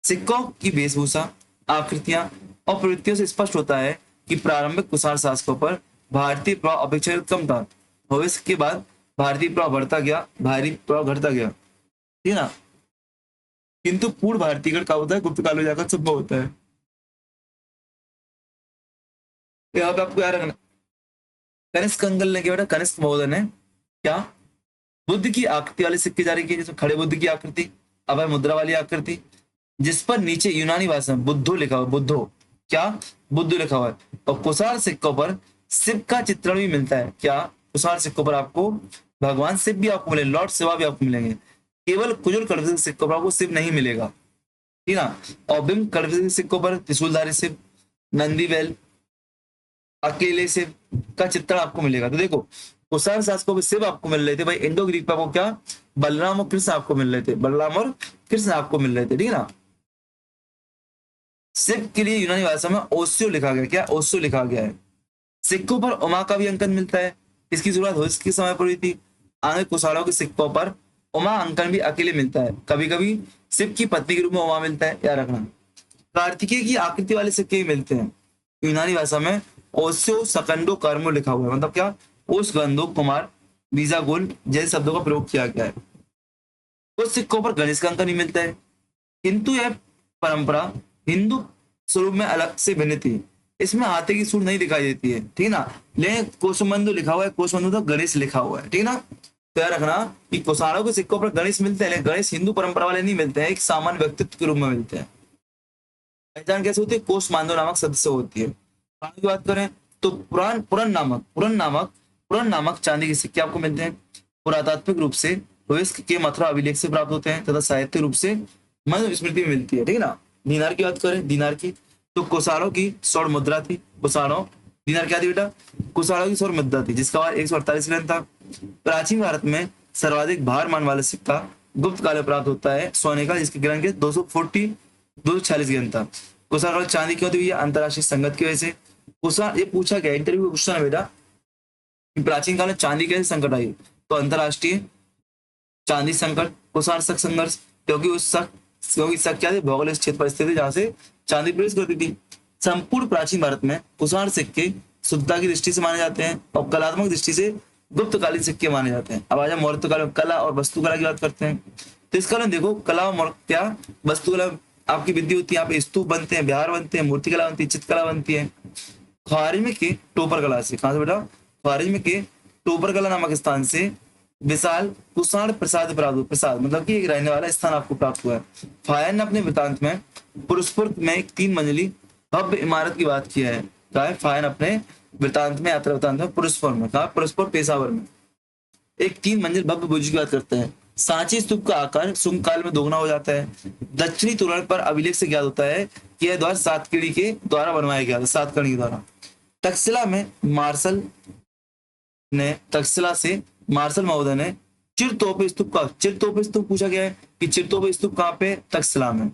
सिक्कों की वेशभूषा, आकृतियां और प्रवृत्तियों से स्पष्ट होता है कि प्रारंभिक कुषाण शासकों पर भारतीय प्रभाव अपेक्षाकृत कम था। भविष्य के बाद भारतीय प्रभाव बढ़ता गया, भारी प्रभाव घटता गया, ठीक है ना। किंतु पूर्ण भारतीय का होता है गुप्त काल में जाकर संभव होता है। यहाँ पे आपको याद रखना, कनिष्क अंगल ने क्या बेटा, कनिष्क महोदय ने क्या बुद्ध की आकृति वाले सिक्के जारी किए, जिसमें खड़े बुद्ध की आकृति, अभय मुद्रा वाली आकृति, जिस पर नीचे यूनानी भाषा में बुद्धो लिखा हुआ, बुद्धो क्या, बुद्धो लिखा हुआ है। और कुषाण सिक्कों पर शिव का चित्रण भी मिलता है। क्या? कुषाण सिक्कों पर आपको भगवान शिव भी आपको मिलेंगे, लॉर्ड शिवा भी आपको मिलेंगे। केवल कुजल कड़वे सिक्कों पर आपको शिव नहीं मिलेगा, ठीक ना। और बिंब कड़वे सिक्कों पर त्रिशूलधारी शिव, नंदीवैल, अकेले शिव का चित्रण आपको मिलेगा। तो देखो कुषाण शासकों में शिव आपको मिल रहे थे भाई, इंडो ग्रीक पर आपको क्या, बलराम और कृष्ण आपको मिल रहे थे, बलराम और कृष्ण आपको मिल रहे थे, ठीक है ना। शिव के लिए यूनानी भाषा में ओस्यो लिखा गया, क्या? ओस्यो लिखा गया है। सिक्कों पर उमा का भी अंकन मिलता है। इसकी शुरुआत हो इसके समय पर हुई थी। आगे कुषाणों के सिक्कों पर उमा अंकन भी अकेले मिलता है, कभी कभी शिव की पत्नी के रूप में उमा मिलता है, याद रखना। कार्तिकेय की आकृति वाले सिक्के भी मिलते हैं। यूनानी भाषा में ओस्यो सकंडो कर्मो लिखा हुआ है, मतलब क्या, ओस गंधो कुमार बीजा गोल जैसे शब्दों का प्रयोग किया गया है। कुछ सिक्कों पर गणेश का अंकन ही मिलता है, किंतु यह परंपरा हिंदू स्वरूप में अलग से भिन्न थी। इसमें हाथी की सूंड नहीं दिखाई देती है, ठीक ना। लेकिन कोशबंधु लिखा हुआ है, कोशबंधु तो गणेश लिखा हुआ है, ठीक ना। तो याद रखना कि कुषाणों के सिक्कों पर गणेश मिलते हैं, लेकिन गणेश हिंदू परंपरा वाले नहीं मिलते हैं, एक सामान्य व्यक्तित्व के रूप में मिलते हैं। पहचान कैसे होती है? कोशमांडो नामक सदस्य होती है। पुराण की बात करें तो पुरन नामक चांदी के सिक्के आपको मिलते हैं। पुरातात्विक रूप से भविष्य के मथुरा अभिलेख से प्राप्त होते हैं तथा साहित्य रूप से मनुस्मृति में मिलती है, ठीक है ना। दीनार की बात करें, दीनार की तो कुषाणों की स्वर्ण मुद्रा थी। कुषाणों, दीनार क्या थी बेटा? कुषाणों की स्वर्ण मुद्रा थी, जिसका भार 148 ग्राम था। प्राचीन भारत में सर्वाधिक भार मान वाला सिक्का गुप्त काल में प्राप्त होता है सोने का, जिसके ग्राम के 246 ग्राम था। कुषाण चांदी क्यों थी? अंतरराष्ट्रीय संगत की वजह से। कुषाण, ये पूछा गया इंटरव्यू में, क्वेश्चन है बेटा कि प्राचीन काल में चांदी कैसे संकट आई, तो अंतरराष्ट्रीय चांदी संकट, कुषाण शक संघर्ष, क्योंकि शक क्या थे? भौगोलिक क्षेत्र परिस्थिति थी जहां से चांदी प्रवेश करती थी। संपूर्ण प्राचीन भारत में कुषाण सिक्के शुद्धता की दृष्टि से माने जाते हैं और कलात्मक दृष्टि से गुप्तकालीन सिक्के माने जाते हैं। अब आज हम मौर्य काल में कला और वास्तुकला की बात करते हैं। तो इस काल में देखो कला और क्या वास्तुकला आपकी विधि होती है। यहाँ पे स्तूप बनते हैं, विहार बनते हैं, मूर्तिकला बनती है, चित्रकला बनती है। ख्वारिज़्म के टोपर कला से, कहाँ से बेटा? ख्वारिज़्म के टोपर कला नामक स्थान से विशाल कुषाण प्रसाद प्राप्त, प्रसाद मतलब कि एक रहने वाला स्थान आपको प्राप्त हुआ है। फायन ने अपने वृतांत में पुरस्पुर में एक 3 मंजिली भव्य इमारत की बात किया है। क्या है? फायन अपने वृतांत में, यात्रा वृतांत में पुरस्पुर में, कहा? पुरस्पुर पेशावर में एक 3 मंजिल भव्य बुर्ज की बात करते हैं। सांची स्तूप का आकार शुंग काल में दोगुना हो जाता है। दक्षिणी तोरण पर अभिलेख से ज्ञात होता है कि यह द्वार सातकर्णी के द्वारा बनवाया गया था, सातकर्णी के द्वारा। तक्षशिला से मार्शल महोदय ने चिरतोप स्तूप पूछा गया है कि चिरतोप स्तूप कहाँ पे? तक्षशिला में।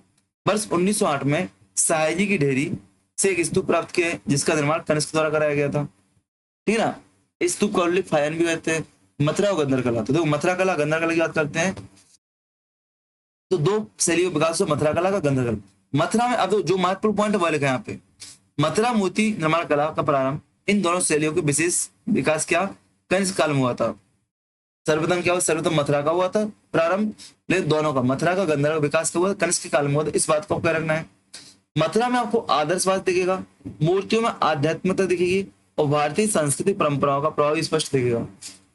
वर्ष 1908 में सयाजी की ढेरी से एक स्तूप प्राप्त किया जिसका निर्माण कनिष्क द्वारा कराया गया था, ठीक है ना। इस स्तूप का उल्लेख फायन भी कहते हैं। मथुरा और गंधर कला, तो देखो मथुरा कला गंधर कला की बात करते हैं तो 2 शैलियों विकास हुआ, मथुरा कला का, गंधर कला। मथुरा में अब जो महत्वपूर्ण पॉइंट है वो लिखा है यहाँ पे, मथुरा मोती निर्माण कला का प्रारंभ इन दोनों शैलियों के विशेष विकास क्या कनिष्क काल में हुआ था। सर्वप्रथम क्या हुआ? सर्वप्रथम मथुरा का हुआ था प्रारंभ, लेकिन दोनों का, मथुरा का गंधर का विकास क्या हुआ? कनिष्क काल में हुआ था। इस बात को आपको रखना है। मथुरा में आपको आदर्शवाद दिखेगा, मूर्तियों में आध्यात्मिकता दिखेगी और भारतीय संस्कृति परंपराओं का प्रभाव स्पष्ट दिखेगा।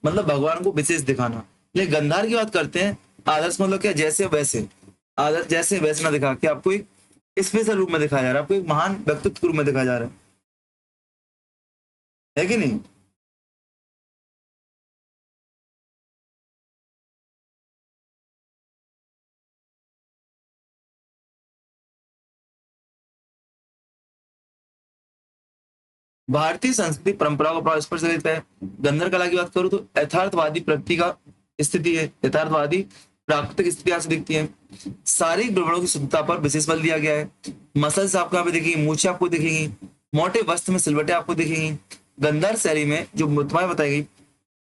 मतलब भगवान को विशेष दिखाना। लेकिन गंधार की बात करते हैं, आदर्श मतलब क्या, जैसे वैसे, आदर्श जैसे वैसे ना दिखा के आपको एक स्पेशल रूप में दिखाया जा रहा है, आपको एक महान व्यक्तित्व के रूप में दिखाया जा रहा है कि नहीं। भारतीय संस्कृति परंपराओं का प्रभाव स्पष्ट देता है। गंधर कला की बात करूं तो यथार्थवादी प्रकृति का स्थिति है, यथार्थवादी प्राकृतिक स्थिति यहाँ से दिखती है। शारीरिक विवरणों की शुद्धता पर विशेष बल दिया गया है। मसल्स आपको यहाँ पे दिखेंगी, मूछें आपको दिखेंगी, मोटे वस्त्र में सिलवटें आपको दिखेंगी। गंधार शैली में जो प्रतिमाएं बताई गई,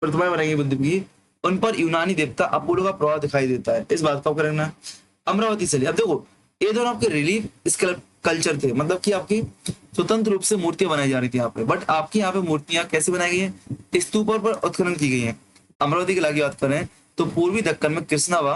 प्रतिमाएं बनाई गई बुद्ध की, उन पर यूनानी देवता अपोलो का प्रभाव दिखाई देता है, इस बात को आपको रखना है। अमरावती शैली, अब देखो ये दोनों आपके रिलीफ कल्चर थे, मतलब कि आपकी स्वतंत्र रूप से मूर्तियां बनाई जा रही थी यहाँ पे, बट आपकी यहाँ पे मूर्तियां कैसे बनाई गई हैं, स्तूपों पर उत्खनन की गई हैं। अमरावती कला की बात करें तो पूर्वी दक्कन में कृष्णा व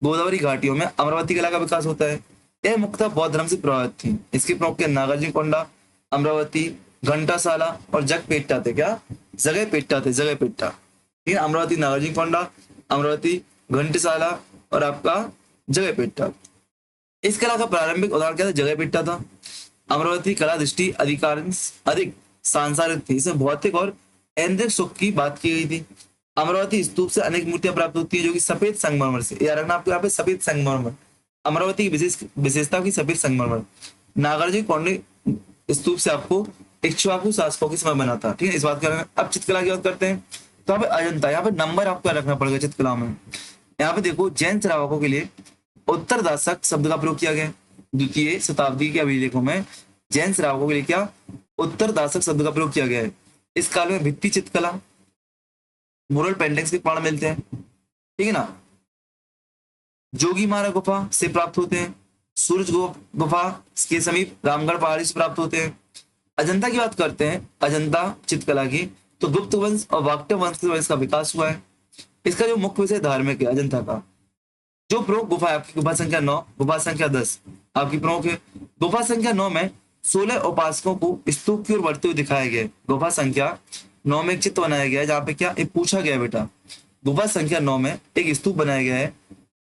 गोदावरी घाटियों में अमरावती कला का विकास होता है। यह मुख्यतः बौद्ध धर्म से प्रभावित थी। इसके प्रमुख के नागार्जुन कोंडा, अमरावती, घंटासाला और जगपेट्टा थे, क्या जगह पेट्टा थे, जगह पेट्टा, ठीक है। अमरावती, नागार्जुन कोंडा, अमरावती, घंटासाला और आपका जगह पेट्टा। इस कला का प्रारंभिक उदाहरण क्या था, जगह पेट्टा था। अमरावती कला दृष्टि अधिकांश अधिक सांसारिक थी, इसमें भौतिक और ऐन्द्रिक सुख की बात की गई थी। अमरावती स्तूप से अनेक मूर्तियां प्राप्त होती हैं जो कि सफेद संगमरमर से, याद रखना आपको यहाँ पे सफेद संगमरमर, अमरावती की विशेष विशेषता की सफेद संगमरमर। नागार्जुन कोंडे स्तूप से आपको इक्ष्वाकु शासकों के समय बना था, ठीक है, इस बात का। अब चित्रकला की बात करते हैं तो यहाँ पे अजंता, यहाँ पे नंबर आपको रखना पड़ेगा चित्रकला में। यहाँ पे देखो जैन श्रावकों के लिए उत्तरदासक शब्द का प्रयोग किया गया। द्वितीय शताब्दी के अभिलेखों में जैन श्रावकों के लिए क्या उत्तरदासक शब्द का प्रयोग किया गया है। इस काल में भित्ति चित्रकला, मुरल पेंटिंग्स के प्रमाण मिलते हैं, ठीक है ना। जोगीमारा गुफा से प्राप्त होते हैं। सूरज गुफा के समीप रामगढ़ पहाड़ी से प्राप्त होते हैं। अजंता की बात करते हैं, अजंता चित्रकला की, तो गुप्त वंश और वाक्य वंश का विकास हुआ है। इसका जो मुख्य विषय धार्मिक है अजंता का। जो प्रमुख गुफा है आपकी, गुफा संख्या 9, गुफा संख्या 10 आपकी प्रमुख है। गुफा संख्या 9 में 16 उपासकों को स्तूप की ओर बढ़ते हुए दिखाया गया है। गुफा संख्या 9 में एक चित्र बनाया गया है जहाँ पे क्या एक पूछा गया बेटा, गुफा संख्या 9 में एक स्तूप बनाया गया है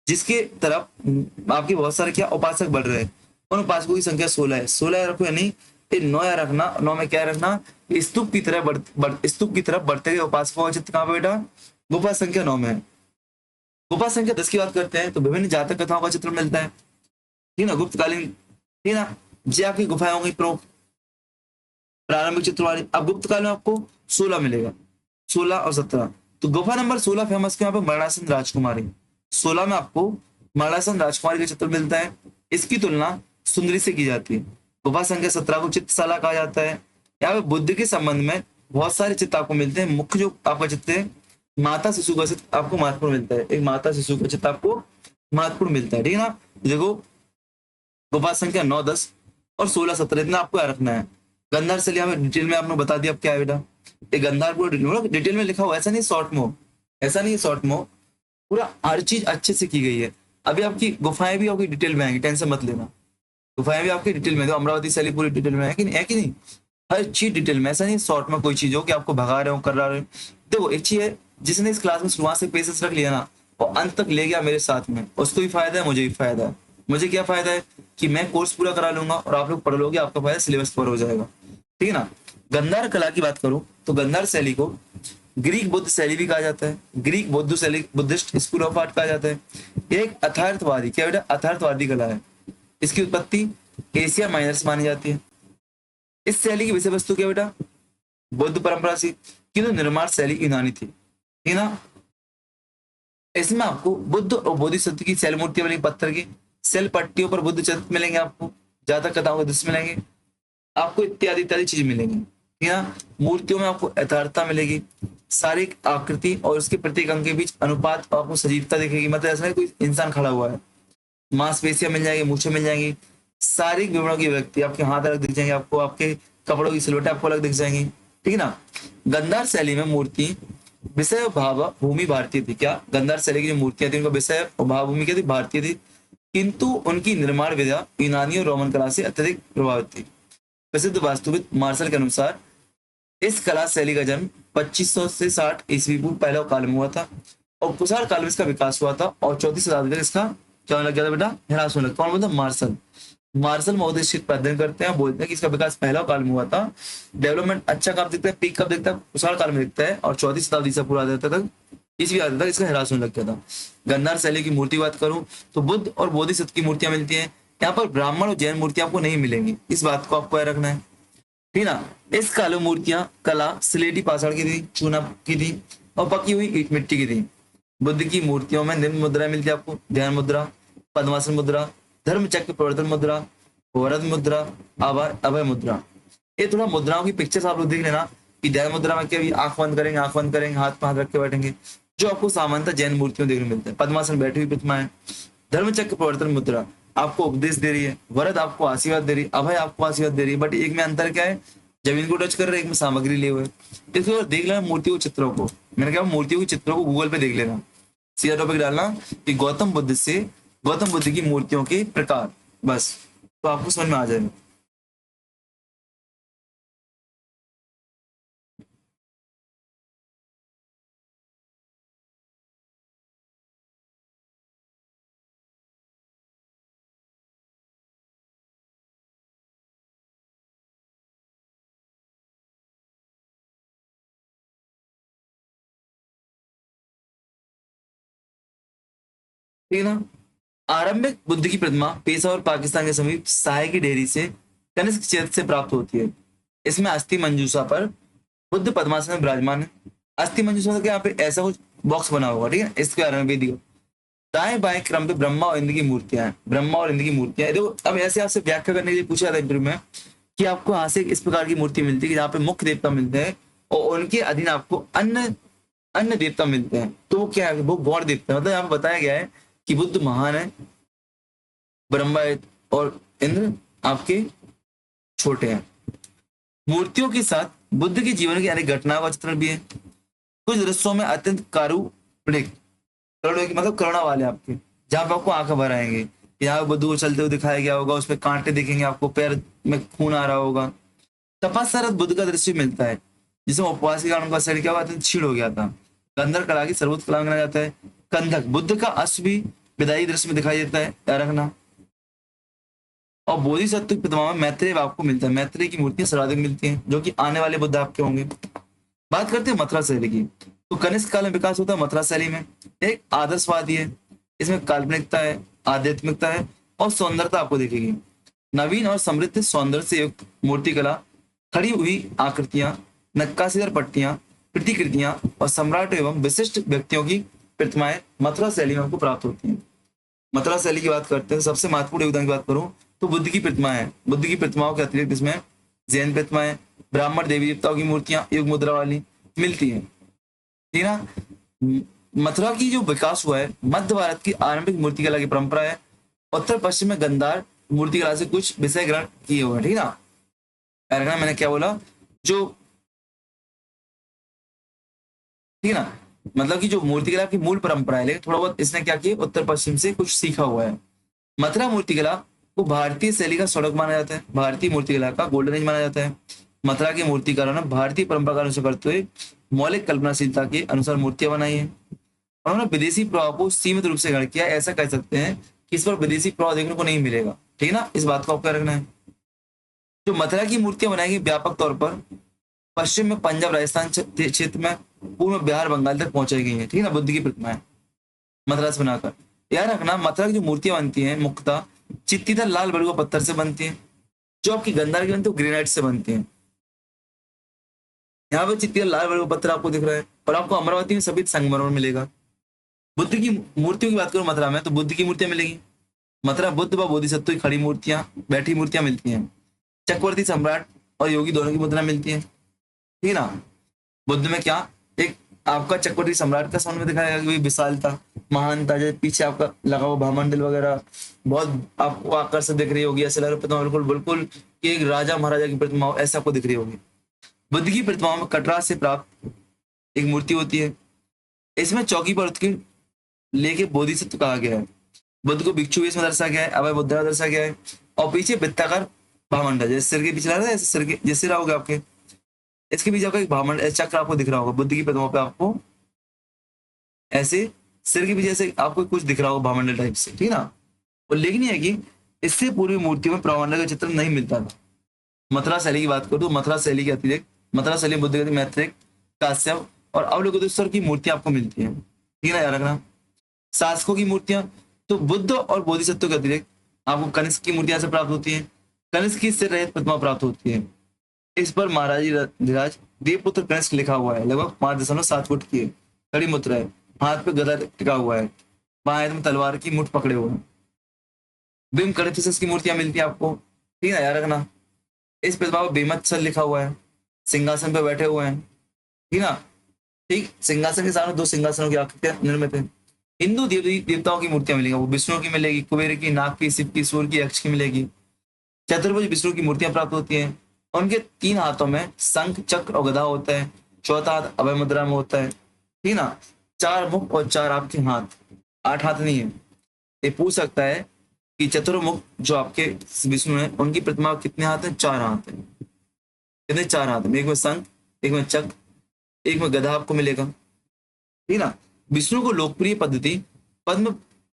जिसके तरफ आपके बहुत सारे क्या उपासक बढ़ रहे हैं। उन उपासकों की संख्या 16 है, 16 रखो, यानी 9 या रखना, 9 में क्या रखना, स्तूप की तरफ स्तूप की तरफ बढ़ते हुए उपासकों का चित्र कहाँ पे बेटा, गुफा संख्या 9 में है। गुफा संख्या 10 की बात करते हैं तो विभिन्न जातक कथाओं का चित्र मिलता है, ठीक ना, गुप्तकालीन, ठीक ना, जे आपकी गुफाएं होंगी प्रमुख प्रारंभिक चित्र वाली। अब गुप्त काल में आपको 16 मिलेगा, 16 और 17। तो गुफा नंबर 16 फेमस के यहाँ पे मरणासन राजकुमारी, 16 में आपको मरणासन राजकुमारी का चित्र मिलता है। इसकी तुलना सुंदरी से की जाती है। गुफा संख्या 17 को चित्रशाला कहा जाता है। यहाँ पे बुद्ध के संबंध में बहुत सारे चित्र आपको मिलते हैं। मुख्य जो आपका चित्र है माता शिशु का चित्र आपको महत्वपूर्ण मिलता है, एक माता शिशु का चित्र आपको महत्वपूर्ण मिलता है, ठीक है ना। देखो गुफा संख्या 9, 10 और 16, 17 इतना आपको याद रखना है। गंधार शैली हमें डिटेल में आपने बता दिया अब क्या है बेटा, ये गंधार पूरा डिटेल में लिखा हुआ, ऐसा नहीं शॉर्ट में, ऐसा नहीं शॉर्ट में, पूरा हर चीज अच्छे से की गई है। अभी आपकी गुफाएं भी आपकी डिटेल में आएंगी, टेंशन मत लेना, गुफाएं भी आपकी डिटेल में, तो अमरावती शैली पूरी डिटेल में है कि नहीं, है कि नहीं, हर चीज डिटेल में, ऐसा नहीं शॉर्ट में कोई चीज हो कि आपको भगा रहे हो कर रहे हो। देखो एक चीज है, जिसने इस क्लास में शुरुआत से पेशेंस रख लिया ना और अंत तक ले गया मेरे साथ में, उसको भी फायदा है, मुझे भी फायदा है। मुझे क्या फायदा है कि मैं कोर्स पूरा करा लूंगा और आप लोग पढ़ लोगे, आपका फायदा सिलेबस कवर हो जाएगा, ठीक है ना। गंधार कला की बात करूं तो गंधार शैली को ग्रीक बुद्ध शैली भी कहा जाता है, ग्रीक बुद्ध शैली, बुद्धिस्ट स्कूल ऑफ आर्ट कहा जाता है। ये एक अथार्थवादी, क्या बेटा, अथार्थवादी कला है। इसकी उत्पत्ति एशिया माइनर से मानी जाती है। इस शैली की विषय वस्तु क्या बेटा, बुद्ध परंपरा से, किंतु निर्माण शैली यूनानी थी, ठीक है ना। इसमें आपको बुद्ध और बोधिसत्व की शैल मूर्तियां मिलेंगी, पत्थर की शैल पट्टियों पर बुद्ध चित्र मिलेंगे, आपको जातक कथाओं के दृश्य मिलेंगे, आपको इत्यादि इत्यादि चीज मिलेंगी, ठीक है ना। मूर्तियों में आपको यथार्थता मिलेगी, शारीरिक आकृति और उसके प्रत्येक अंग के बीच अनुपात, आपको सजीवता दिखेगी, मतलब ऐसा नहीं कोई इंसान खड़ा हुआ है। मांसपेशियां मिल जाएंगी, मूछें मिल जाएंगी, शारीरिक विवरणों की व्यक्ति, आपके हाथ अलग दिख जाएंगे, आपको आपके कपड़ों की सिलवटें आपको अलग दिख जाएंगी, ठीक है ना। गंधार शैली में मूर्ति विषय और भाव भूमि भारतीय थी, क्या गंधार शैली की जो मूर्तियां थी उनका विषय और भाव भूमि क्या थी, भारतीय थी, किंतु उनकी निर्माण विधा यूनानी और रोमन कला से अत्यधिक प्रभावित थी। प्रसिद्ध वास्तुविद मार्शल के अनुसार इस कला शैली का जन्म 2500 से 60 ईस्वी पूर्व पहले काल में हुआ था और कुषाण काल में इसका विकास हुआ था और 34 शताब्दी तक इसका क्या होने लग गया था बेटा, ह्रास होने लगा। कौन बोलता? मार्शल। मार्शल महोदय इस क्षेत्र पर अध्ययन करते हैं, बोलते हैं कि इसका विकास पहला काल में हुआ था। डेवलपमेंट अच्छा कब दिखता है, पीक कब दिखता है? कुषाण काल में दिखता है और 34 शताब्दी से पूरा आधा तक, ईस्वी आधा तक इसका ह्रास होने लग गया था। गंधार शैली की मूर्ति बात करूं तो बुद्ध और बोधिसत्व की मूर्तियां मिलती हैं। यहाँ पर ब्राह्मण और जैन मूर्तियां आपको नहीं मिलेंगी, इस बात को आपको याद रखना है, ठीक ना। इस काल में मूर्तियां कला स्लेटी पाषाण की थी, चूना की थी और पकी हुई ईट मिट्टी की थी। बुद्ध की मूर्तियों में निम्न मुद्रा मिलती है आपको: ध्यान मुद्रा, पद्मासन मुद्रा, धर्म चक्र प्रवर्तन मुद्रा, वरद मुद्रा, अभय मुद्रा। ये थोड़ा मुद्राओं की पिक्चर्स आप लोग देख लेना कि ध्यान मुद्रा में क्या, आंख बंद करेंगे, हाथ पे हाथ रख के बैठेंगे, जो आपको सामान्यतः जैन मूर्तियों देखने मिलते हैं। पद्मासन बैठी हुई प्रतिमा है। धर्म चक्र प्रवर्तन मुद्रा आपको उपदेश दे रही है, वरद आपको आशीर्वाद दे रही है, अभय आपको आशीर्वाद दे रही है, बट एक में अंतर क्या है, जमीन को टच कर रहे हैं, एक में सामग्री लिए हुए। इसको देख लेना मूर्तियों के चित्रों को, मैंने कहा मूर्तियों के चित्रों को गूगल पे देख लेना, सीधा टॉपिक डालना कि गौतम बुद्ध की मूर्तियों के प्रकार, बस तो आपको समझ में आ जाएगा। ठीक है ना। आरंभिक बुद्ध की प्रतिमा पेशावर पाकिस्तान के समीप साय की डेहरी से कनिष्क क्षेत्र से प्राप्त होती है। इसमें अस्थि मंजूषा पर बुद्ध पद्मासन में विराजमान है। अस्थि मंजूषा मतलब यहाँ पे ऐसा कुछ बॉक्स बना होगा, ठीक है, इसके बारे में भी दियो। दाएं बाएं क्रम पे ब्रह्मा और इंद्र की मूर्तियां हैं, ब्रह्मा और इंद्र की मूर्तियां देखो। अब ऐसे आपसे व्याख्या करने के लिए पूछा था इंटरव्यू में कि आपको यहाँ से इस प्रकार की मूर्ति मिलती है कि जहाँ पे मुख्य देवता मिलते हैं और उनके अधीन आपको अन्य अन्य देवता मिलते हैं, तो वो क्या है, वो गौड़ देवता है। मतलब यहाँ पे बताया गया है कि बुद्ध महान है, ब्रह्मा और इंद्र आपके छोटे हैं। मूर्तियों के साथ बुद्ध के जीवन की अनेक घटनाओं का चित्रण भी है। कुछ दृश्यों में अत्यंत कारुणिक, करुणा मतलब करुणा वाले आपके, जहां पे आपको आंखें भर आएंगे। यहाँ पे बुद्ध को चलते हुए दिखाया गया होगा, उसमें कांटे दिखेंगे आपको, पैर में खून आ रहा होगा। तपस्या बुद्ध का दृश्य मिलता है जिसमें उपवास के कारण उनका शरीर क्या हुआ था, क्षीण हो गया था। गंधर कला की सर्वोच्च कला माना जाता है। कंधक बुद्ध का अश्व भी विदाई दृश्य में दिखाई देता है, याद रखना। और बोधिसत्व की प्रतिमा में मैत्रेय आपको मिलता है, मैत्रेय की मूर्तियां सर्वाधिक मिलती हैं, जो कि आने वाले बुद्ध आपके होंगे। बात करते हैं मथुरा शैली की, तो कनिष्क काल में विकास होता है मथुरा शैली में। एक आदर्शवादी है, इसमें काल्पनिकता है, आध्यात्मिकता है और सौंदर्यता आपको दिखेगी। नवीन और समृद्ध सौंदर्य से युक्त मूर्तिकला, खड़ी हुई आकृतियां, नक्काशीदार पट्टियां, प्रतिकृतियां और सम्राट एवं विशिष्ट व्यक्तियों की प्रतिमाएं मथुरा शैली में आपको प्राप्त होती हैं। मथुरा शैली की बात करते हैं, सबसे महत्वपूर्ण योगदान की बात करूं तो बुद्ध की प्रतिमा है। बुद्ध की प्रतिमाओं के अतिरिक्त इसमें जैन प्रतिमाएं, ब्राह्मण देवी देवताओं की मूर्तियां युग मुद्रा वाली मिलती हैं, ठीक है ना। मथुरा की जो विकास हुआ है, मध्य भारत की आरंभिक मूर्तिकला की परंपरा है। उत्तर पश्चिम में गंधार मूर्तिकला से कुछ विषय ग्रहण किए हुए हैं, ठीक है ना। अरगना मैंने क्या बोला, जो, ठीक है ना, मतलब कि जो मूर्तिकला की मूल परंपरा है, लेकिन थोड़ा बहुत इसने क्या किया, उत्तर पश्चिम से कुछ सीखा हुआ है। मथुरा मूर्तिकला को भारतीय शैली का स्वर्ग माना जाता है, भारतीय मूर्तिकला का गोल्डन एज माना जाता है। मथुरा के मूर्तिकारों ने भारतीय परंपरा का अनुसरण करते हुए मौलिक कल्पनाशीलता के अनुसार मूर्तियां बनाई हैं। उन्होंने विदेशी प्रभाव को सीमित रूप से ग्रहण किया, ऐसा कह सकते हैं कि इस पर विदेशी प्रभाव देखने को नहीं मिलेगा, ठीक है ना, इस बात को आपको रखना है। जो मथुरा की मूर्तियां बनाई गई व्यापक तौर पर पश्चिम में पंजाब राजस्थान क्षेत्र में, पूर्व में बिहार बंगाल तक पहुंचाई गई है, ठीक है ना। बुद्ध की प्रतिमाएं मथुरा से बनाकर, याद रखना मथुरा की जो मूर्तियां बनती हैं मुख्यतः चित्तीदार लाल बलुआ पत्थर से बनती हैं। जो आपकी गंधार की बनती है ग्रेनाइट से बनती हैं। यहाँ पे चित्तीदार लाल बलुआ पत्थर आपको दिख रहा है और आपको अमरावती में सफेद संगमरमर मिलेगा। बुद्ध की मूर्तियों की बात करूं मथुरा में तो बुद्ध की मूर्तियां मिलेगी। मथुरा बुद्ध व बोधिसत्व की खड़ी मूर्तियां, बैठी मूर्तियां मिलती हैं। चक्रवर्ती सम्राट और योगी दोनों की मुद्रा मिलती है, ठीक है ना। बुद्ध में क्या, एक आपका चक्रवर्ती सम्राट का सामने में दिखाया गया कि भाई विशाल था, महान था, जैसे पीछे आपका लगा हुआ भामंडल वगैरह बहुत आपको आकर्षक दिख रही होगी, ऐसे लग रहा प्रतिमा बिल्कुल बिल्कुल कि एक राजा महाराजा की प्रतिमा हो, ऐसा आपको दिख रही होगी। बुद्ध की प्रतिमाओं में कटरा से प्राप्त एक मूर्ति होती है। इसमें चौकी पर उत्कीर्ण लेके बोधिसत्व कहा गया है। बुद्ध को भिक्षु वेश में दर्शाया गया है, अभय मुद्रा दर्शाया गया है और पीछे वृत्ताकार भामंडल, जैसे सिर के पीछे लग रहा है, ऐसे सिर के जैसे रहोगे आपके इसके पीछे आपको एक भावमंडल चक्र आपको दिख रहा होगा, बुद्ध की प्रतिमा पे आपको ऐसे सिर के पीछे ऐसे आपको कुछ दिख रहा होगा भावमंडल टाइप से, ठीक है ना। और लेकिन ये है कि इससे पूर्वी मूर्तियों में प्रभामंडल का चित्र नहीं मिलता था। मथुरा शैली की बात करूं तो मथुरा शैली के अतिरिक्त मथुरा शैली बुद्ध के मैत्रेय, काश्यप और अवलोकितेश्वर की मूर्तियां आपको मिलती हैं, ठीक है ना, याद रखना। शासकों की मूर्तियां, तो बुद्ध और बोधिसत्व के अतिरिक्त आपको कनिष्क की मूर्तियां से प्राप्त होती हैं। कनिष्क की सिर रहित प्रतिमा प्राप्त होती है। इस पर महाराज धीराज देवपुत्र कनिष्क लिखा हुआ है, लगभग 5.7 फुट की है, खड़ी मुद्रा है, हाथ पे गदा टिका हुआ है, बाएं हाथ में तलवार की मुठ पकड़े हुए हैं। भीम कड़िथुसस की मूर्तियां मिलती है आपको, ठीक है, याद रखना। इस प्रतिमा पर बेमत्सल लिखा हुआ है, सिंहासन पे बैठे हुए हैं, ठीक है ना। ठीक, सिंहासन के सामने 2 सिंहासनों की आकृतियां निर्मित है। हिंदू देवी देवताओं की मूर्तियां मिलेंगी, वो विष्णु की मिलेगी, कुबेर की, नाग की, शिव की, सूर्य की, यक्ष की मिलेगी। चतुर्भुज विष्णु की मूर्तियां प्राप्त होती हैं। उनके 3 हाथों में शंख, चक्र और गदा होता है। चौथा हाथ अभय मुद्रा में होता है, ठीक है ना। 4 मुख और 4 आपके हाथ, 8 हाथ नहीं है। ये पूछ सकता है कि चतुर्मुख जो आपके विष्णु है उनकी प्रतिमा में कितने हाथ हैं? 4 हाथ हैं। कितने? 4 हाथ में, एक में शंख, एक में चक्र, एक में गदा आपको मिलेगा, ठीक है ना। विष्णु को लोकप्रिय पद्धति पद्म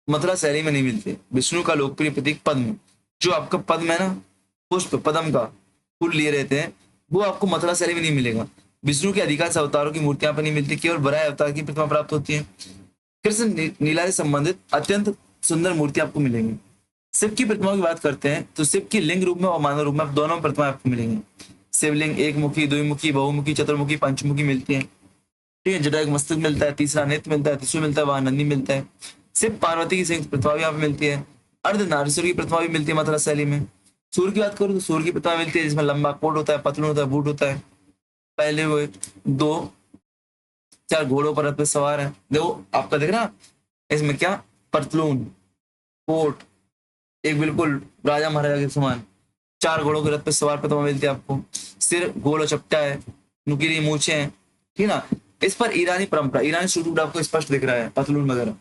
मथुरा शैली में नहीं मिलती। विष्णु का लोकप्रिय प्रतीक पद्म, जो आपका पद्म है ना, पुष्प पद्म का फूल लिए रहते हैं, वो आपको मथुरा शैली में नहीं मिलेगा। विष्णु के अधिकांश अवतारों की मूर्तियां पर नहीं मिलती, केवल बराह अवतार की प्रतिमा प्राप्त होती है। कृष्ण लीला से संबंधित अत्यंत सुंदर मूर्ति आपको मिलेंगी। शिव की प्रतिमा की बात करते हैं तो शिव की लिंग रूप में और मानव रूप में दोनों प्रतिमाएं आपको मिलेंगी। शिवलिंग एक मुखी, द्विमुखी, बहुमुखी, चतुर्मुखी, पंचमुखी मिलती है, ठीक है। जटा एक मस्तक मिलता है, तीसरा नेत्र मिलता है, त्रिशूल मिलता है, वहां नंदी मिलता है। शिव पार्वती की संयुक्त प्रतिमा भी यहाँ पे मिलती है। अर्ध नारीश्वर की प्रतिमा भी मिलती है मथुरा शैली में। सूर्य की बात करूँ तो सूर्य की प्रतिमा मिलती है, जिसमें लंबा कोट होता है, पतलून होता है, बूट होता है, पहले हुए 2-4 घोड़ों पर रथ पे सवार है। देखो आपका देख रहा, इसमें क्या, पतलून, कोट, एक बिल्कुल राजा महाराजा के समान, 4 घोड़ों के रथ पे सवार प्रतिमा मिलती है आपको। सिर गोल और चपटा है, नुकीली मूछें हैं, ठीक है ना। इस पर ईरानी परंपरा, ईरानी सूट आपको स्पष्ट दिख रहा है, पतलून वगैरह।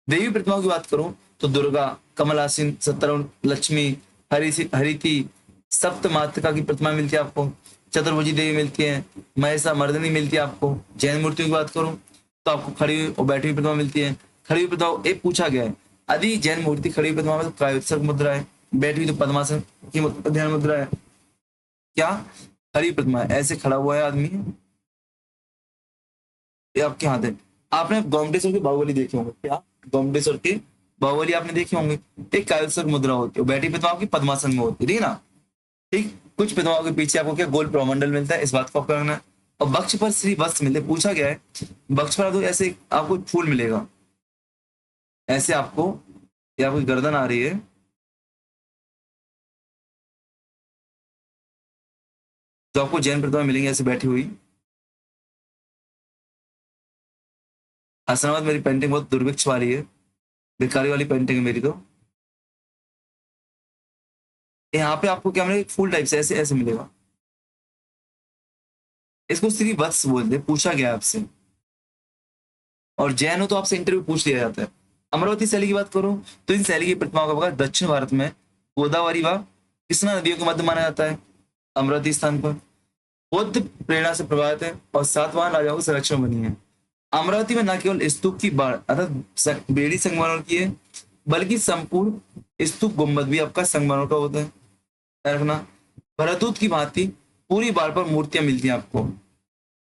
देवी प्रतिमाओं की बात करूं तो दुर्गा, कमलासीन, सत्तरुण, लक्ष्मी, हरिति, सप्त मातृका की प्रतिमा मिलती है आपको। चतुर्भुजी देवी मिलती है, महिषा मर्दनी मिलती है आपको। जैन मूर्तियों की बात करूं तो आपको खड़ी हुई और बैठी हुई प्रतिमा मिलती है। खड़ी हुई प्रतिमा एक पूछा गया है, यदि जैन मूर्ति खड़ी हुई प्रतिमा में तो कायोत्सर्ग मुद्रा है, बैठी हुई तो पद्मासन की ध्यान मुद्रा है। क्या खड़ी हुई प्रतिमा है, ऐसे खड़ा हुआ है आदमी, ये आपके हाथ है। आपने गोमटेश्वर के बाहुबली देखे होंगे, क्या गोमटेश्वर के बाहुबली आपने देखे होंगे। एक कायोत्सर्ग मुद्रा होती है, बैठी प्रतिमा आपकी पद्मासन में होती है, ठीक है ना। ठीक, कुछ प्रतिमाओं के पीछे आपको क्या गोल प्रमंडल मिलता है, इस बात को आपको रखना है। और वक्ष पर श्री वत्स मिलते, पूछा गया है वक्ष पर तो ऐसे आपको फूल मिलेगा, ऐसे आपको, या आपकी गर्दन आ रही है, जो आपको जैन प्रतिमा मिलेंगी ऐसे बैठी हुई। हसनाबाद मेरी पेंटिंग बहुत दुर्भिक्ष वाली है, भिखारी वाली पेंटिंग है मेरी तो। यहाँ पे आपको क्या मिलेगा, फूल टाइप से ऐसे ऐसे मिलेगा। इसको श्री वत्स बोलते हैं, पूछा गया आपसे। और जैन हो तो आपसे इंटरव्यू पूछ लिया जाता है। अमरावती शैली की बात करूं तो इन शैली की प्रतिमाओं का प्रकार दक्षिण भारत में गोदावरी व कृष्णा नदियों के मध्य माना जाता है। अमरावती स्थान पर बौद्ध प्रेरणा से प्रभावित है और सातवाहन राजाओं के संरक्षण बनी है। अमरावती में न केवल स्तूप की बाढ़ अर्थात बेड़ी संगमरमर की है, बल्कि संपूर्ण स्तूप गुम्बद भी आपका संगमरमर का होता है, याद रखना। भरतूत की भांति पूरी बाढ़ पर मूर्तियां मिलती हैं आपको,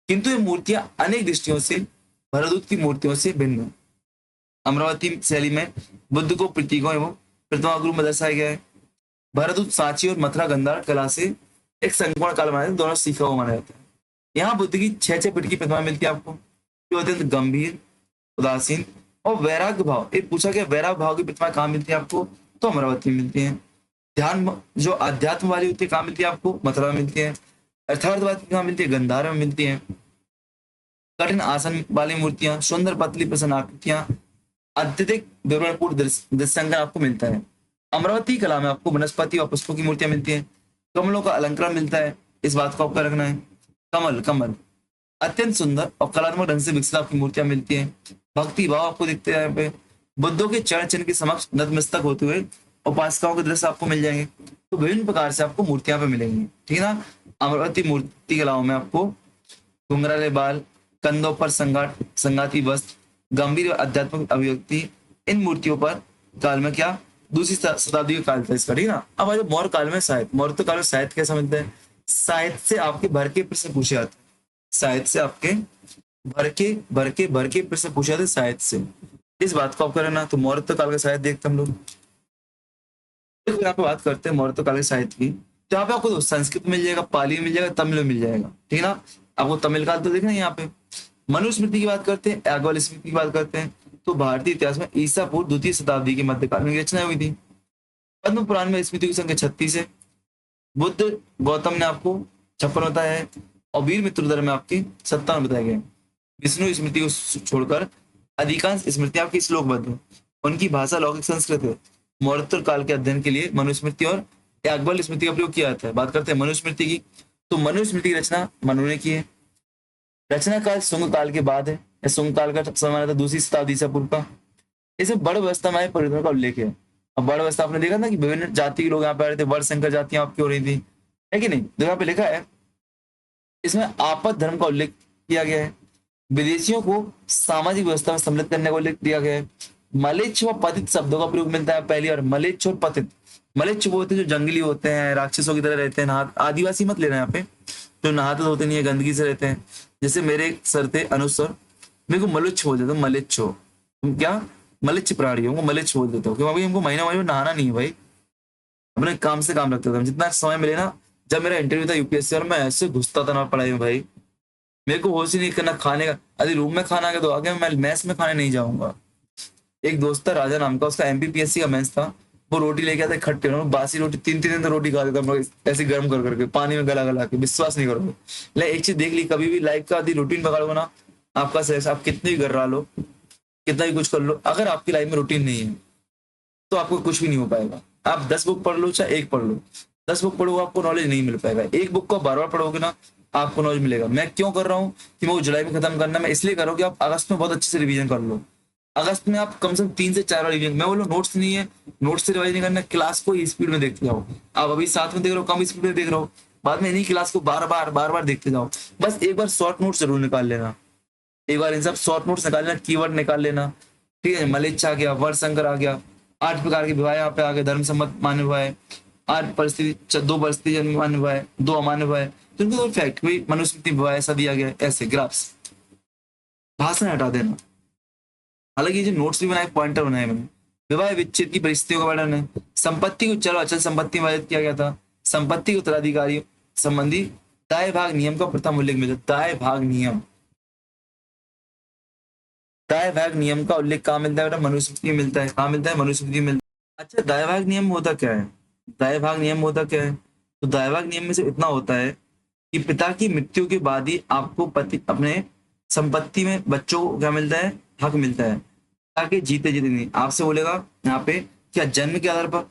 किंतु ये मूर्तियां अनेक दृष्टियों से भरतूत की मूर्तियों से भिन्न है। अमरावती शैली में बुद्ध को प्रतीकों एवं प्रतिमा के रूप में दर्शाया गया है। भरतूत सांची और मथुरा गंधार कला से एक संपूर्ण काल माना जाता है, दोनों सीखा हुआ माना जाता है। यहाँ बुद्ध की 6-6 फीट की प्रतिमा मिलती है आपको, जो अत्यंत गंभीर, उदासीन और वैराग्य भाव, एक पूछा गया वैराग्य भाव की प्रतिमा कहाँ मिलती है आपको, तो अमरावती में मिलती है। ध्यान जो अध्यात्म वाली होती है कहाँ मिलती है आपको, मथुरा में मिलती है। अर्थार्थवाद की कहाँ मिलती है, गंधार में मिलती है। कठिन आसन वाली मूर्तियां, सुंदर पतली प्रसन्न आकृतियां, अत्यधिक विवरणपूर्ण दृश्यांकन आपको मिलता है। अमरावती कला में आपको वनस्पति और पुष्पों की मूर्तियां मिलती हैं, कमलों का अलंकरण मिलता है, इस बात को आपको रखना है। कमल कमल अत्यंत सुंदर और कलात्मक ढंग से विकसित आपकी मूर्तियां मिलती हैं। भक्ति भाव आपको दिखते हैं यहाँ पे। बुद्धों के चरण चिन्ह के समक्ष नतमस्तक होते हुए उपासिकाओं के दृश्य आपको मिल जाएंगे। तो विभिन्न प्रकार से आपको मूर्तियां पे मिलेंगी, ठीक है ना। अमरावती मूर्ति कलाओं में आपको घुंघराले बाल, कंधों पर संगाती वस्त्र, गंभीर और आध्यात्मिक अभिव्यक्ति, इन मूर्तियों पर काल में क्या दूसरी शताब्दी का काल था इसका, ठीक है ना। अब आ जाओ मौर्य काल में साहित्य। मौर्य काल में साहित्य कैसा मिलता है? साहित्य से आपके भर के प्रश्न पूछे जाते हैं। साहित्य से आपके भर के प्रश्न पूछे जाते हैं साहित्य से। इस बात को आप करें ना, तो मौर्य काल का साहित्य देखते हम लोग। देखो यहाँ पे बात करते हैं मौर्य काल के साहित्य की, तो यहाँ पे आपको संस्कृत मिल जाएगा, पाली मिल जाएगा, तमिल मिल जाएगा, ठीक है ना। आपको तमिल काल तो देखना है यहाँ पे। मनुस्मृति की बात करते हैं, याज्ञवल्क्य स्मृति की बात करते हैं, तो भारतीय इतिहास में ईसा पूर्व द्वितीय शताब्दी के मध्यकाल में रचना हुई थी। पद्म पुराण में स्मृति की संख्या 36 है। बुद्ध गौतम ने आपको 56 बताया है, और वीर मित्रोदर में आपकी 57 बताए गए। विष्णु स्मृति को छोड़कर अधिकांश स्मृतियां आपकी श्लोकबद्ध है। उनकी भाषा लौकिक संस्कृत है। मौर्योत्तर काल के अध्ययन के लिए मनुस्मृति और याज्ञवल्क्य स्मृति का प्रयोग किया जाता है। बात करते हैं मनुस्मृति की, तो मनुस्मृति की रचना मनु ने की है। रचना काल शुंग काल के बाद है। शुंग काल का समय माना था दूसरी शताब्दी ईसा पूर्व का। इसमें बड़ व्यवस्था में परिवर्तन का उल्लेख है। अब बड़ व्यवस्था आपने देखा ना कि विभिन्न जाति के लोग यहाँ पे आ रहे थे, वर्ण संकर जातियां आपकी हो रही थी, है कि नहीं। तो यहाँ पे लिखा है, इसमें आपद धर्म का उल्लेख किया गया है। विदेशियों को सामाजिक व्यवस्था में सम्मिलित करने का उल्लेख दिया गया है। मलेच्छ व पतित शब्दों का प्रयोग मिलता है पहली बार। मलेच्छ और पतित, मलेच्छ वो होते हैं जो जंगली होते हैं, राक्षसों की तरह रहते हैं, नहा आदिवासी मत लेना यहाँ पे, जो नहाते धोते नहीं है, गंदगी से रहते हैं। जैसे मेरे एक सर थे अनुज सर, मेरे को मलुच्छ बोल देते हो, मलेच्छ हो तुम, क्या मलेच्छ प्राणी हो, मलेच्छ बोल देते हो, क्यों भाई हमको महीना महीने नहाना नहीं है भाई, अपने काम से काम रखते थे हम। जितना समय मिले ना, जब मेरा इंटरव्यू था यूपीएससी और मैं ऐसे घुसता था ना पढ़ाई में भाई, मेरे को होश ही नहीं करना खाने का। यदि रूम में खाना आ गया तो आगे मैं मैस में खाने नहीं जाऊंगा। एक दोस्त था राजा नाम का, उसका एमपीपीएससी का मेंस था, वो रोटी लेके आता खट्टे, बासी रोटी 3-3 दिन तो रोटी खा देता मैं, ऐसे गर्म कर करके पानी में गला गला के, विश्वास नहीं करोगे। लेकिन एक चीज देख ली, कभी भी लाइफ का यदि रूटीन पकड़ोगे ना, आपका सेक्स, आप कितनी भी गर्रा लो, कितना भी कुछ कर लो, अगर आपकी लाइफ में रूटीन नहीं है तो आपको कुछ भी नहीं हो पाएगा। आप 10 बुक पढ़ लो चाहे एक पढ़ लो, 10 बुक पढ़ोगे आपको नॉलेज नहीं मिल पाएगा। एक बुक को बार बार पढ़ोगे ना, आपको नॉलेज मिलेगा। मैं क्यों कर रहा हूँ कि मैं वो जुलाई में खत्म करना, मैं इसलिए कर रहा हूँ कि आप अगस्त में बहुत अच्छे से रिवीजन कर लो। अगस्त में आप कम से कम 3 से 4 बार रिवीजन, मैं बोलूँ नोट्स नहीं है, नोट्स से रिवाइज नहीं करना, क्लास को स्पीड में देखते जाओ। आप अभी साथ में देख रहे हो, कम स्पीड में देख रहे हो, बाद में इन्हीं क्लास को बार बार देखते जाओ। बस एक बार शॉर्ट नोट्स जरूर निकाल लेना, एक बार इन सब शॉर्ट नोट्स निकाल लेना, कीवर्ड निकाल लेना, ठीक है। मलेच्छ आ गया, वर्ण संकर आ गया, 8 प्रकार के विवाह यहाँ पे आ गए, धर्म सम्मत मान्य विवाह है, 8 परिस्थिति, 2 परिस्थिति जन्य मान्य विवाह है, 2 अमान्य विवाह है। तो इनको फैक्ट भाई मनुस्मृति विवाह ऐसा दिया गया है, ऐसे ग्राफ्स, भाषण हटा देना। हालांकि ये जो नोट्स भी बनाए, पॉइंटर बनाए मैंने। विवाह विच्छेद की परिस्थितियों का वर्णन है। संपत्ति को चल अचल संपत्ति में विभाजित किया गया था। संपत्ति के उत्तराधिकारी संबंधी दाय भाग नियम का प्रथम उल्लेख मिलता है। दाय भाग नियम, दाय भाग नियम का उल्लेख कहाँ मिलता है बेटा? मनुस्मृति में मिलता है। कहाँ मिलता है? मनुस्मृति में मिलता है। अच्छा, दाय भाग नियम होता क्या है? दाय भाग नियम होता क्या है? तो दाय भाग नियम में से इतना होता है कि पिता की मृत्यु के बाद ही आपको पति अपने संपत्ति में बच्चों को क्या मिलता है? हक मिलता है। ताकि जीते जीते नहीं। आपसे बोलेगा यहाँ पे क्या जन्म के आधार पर,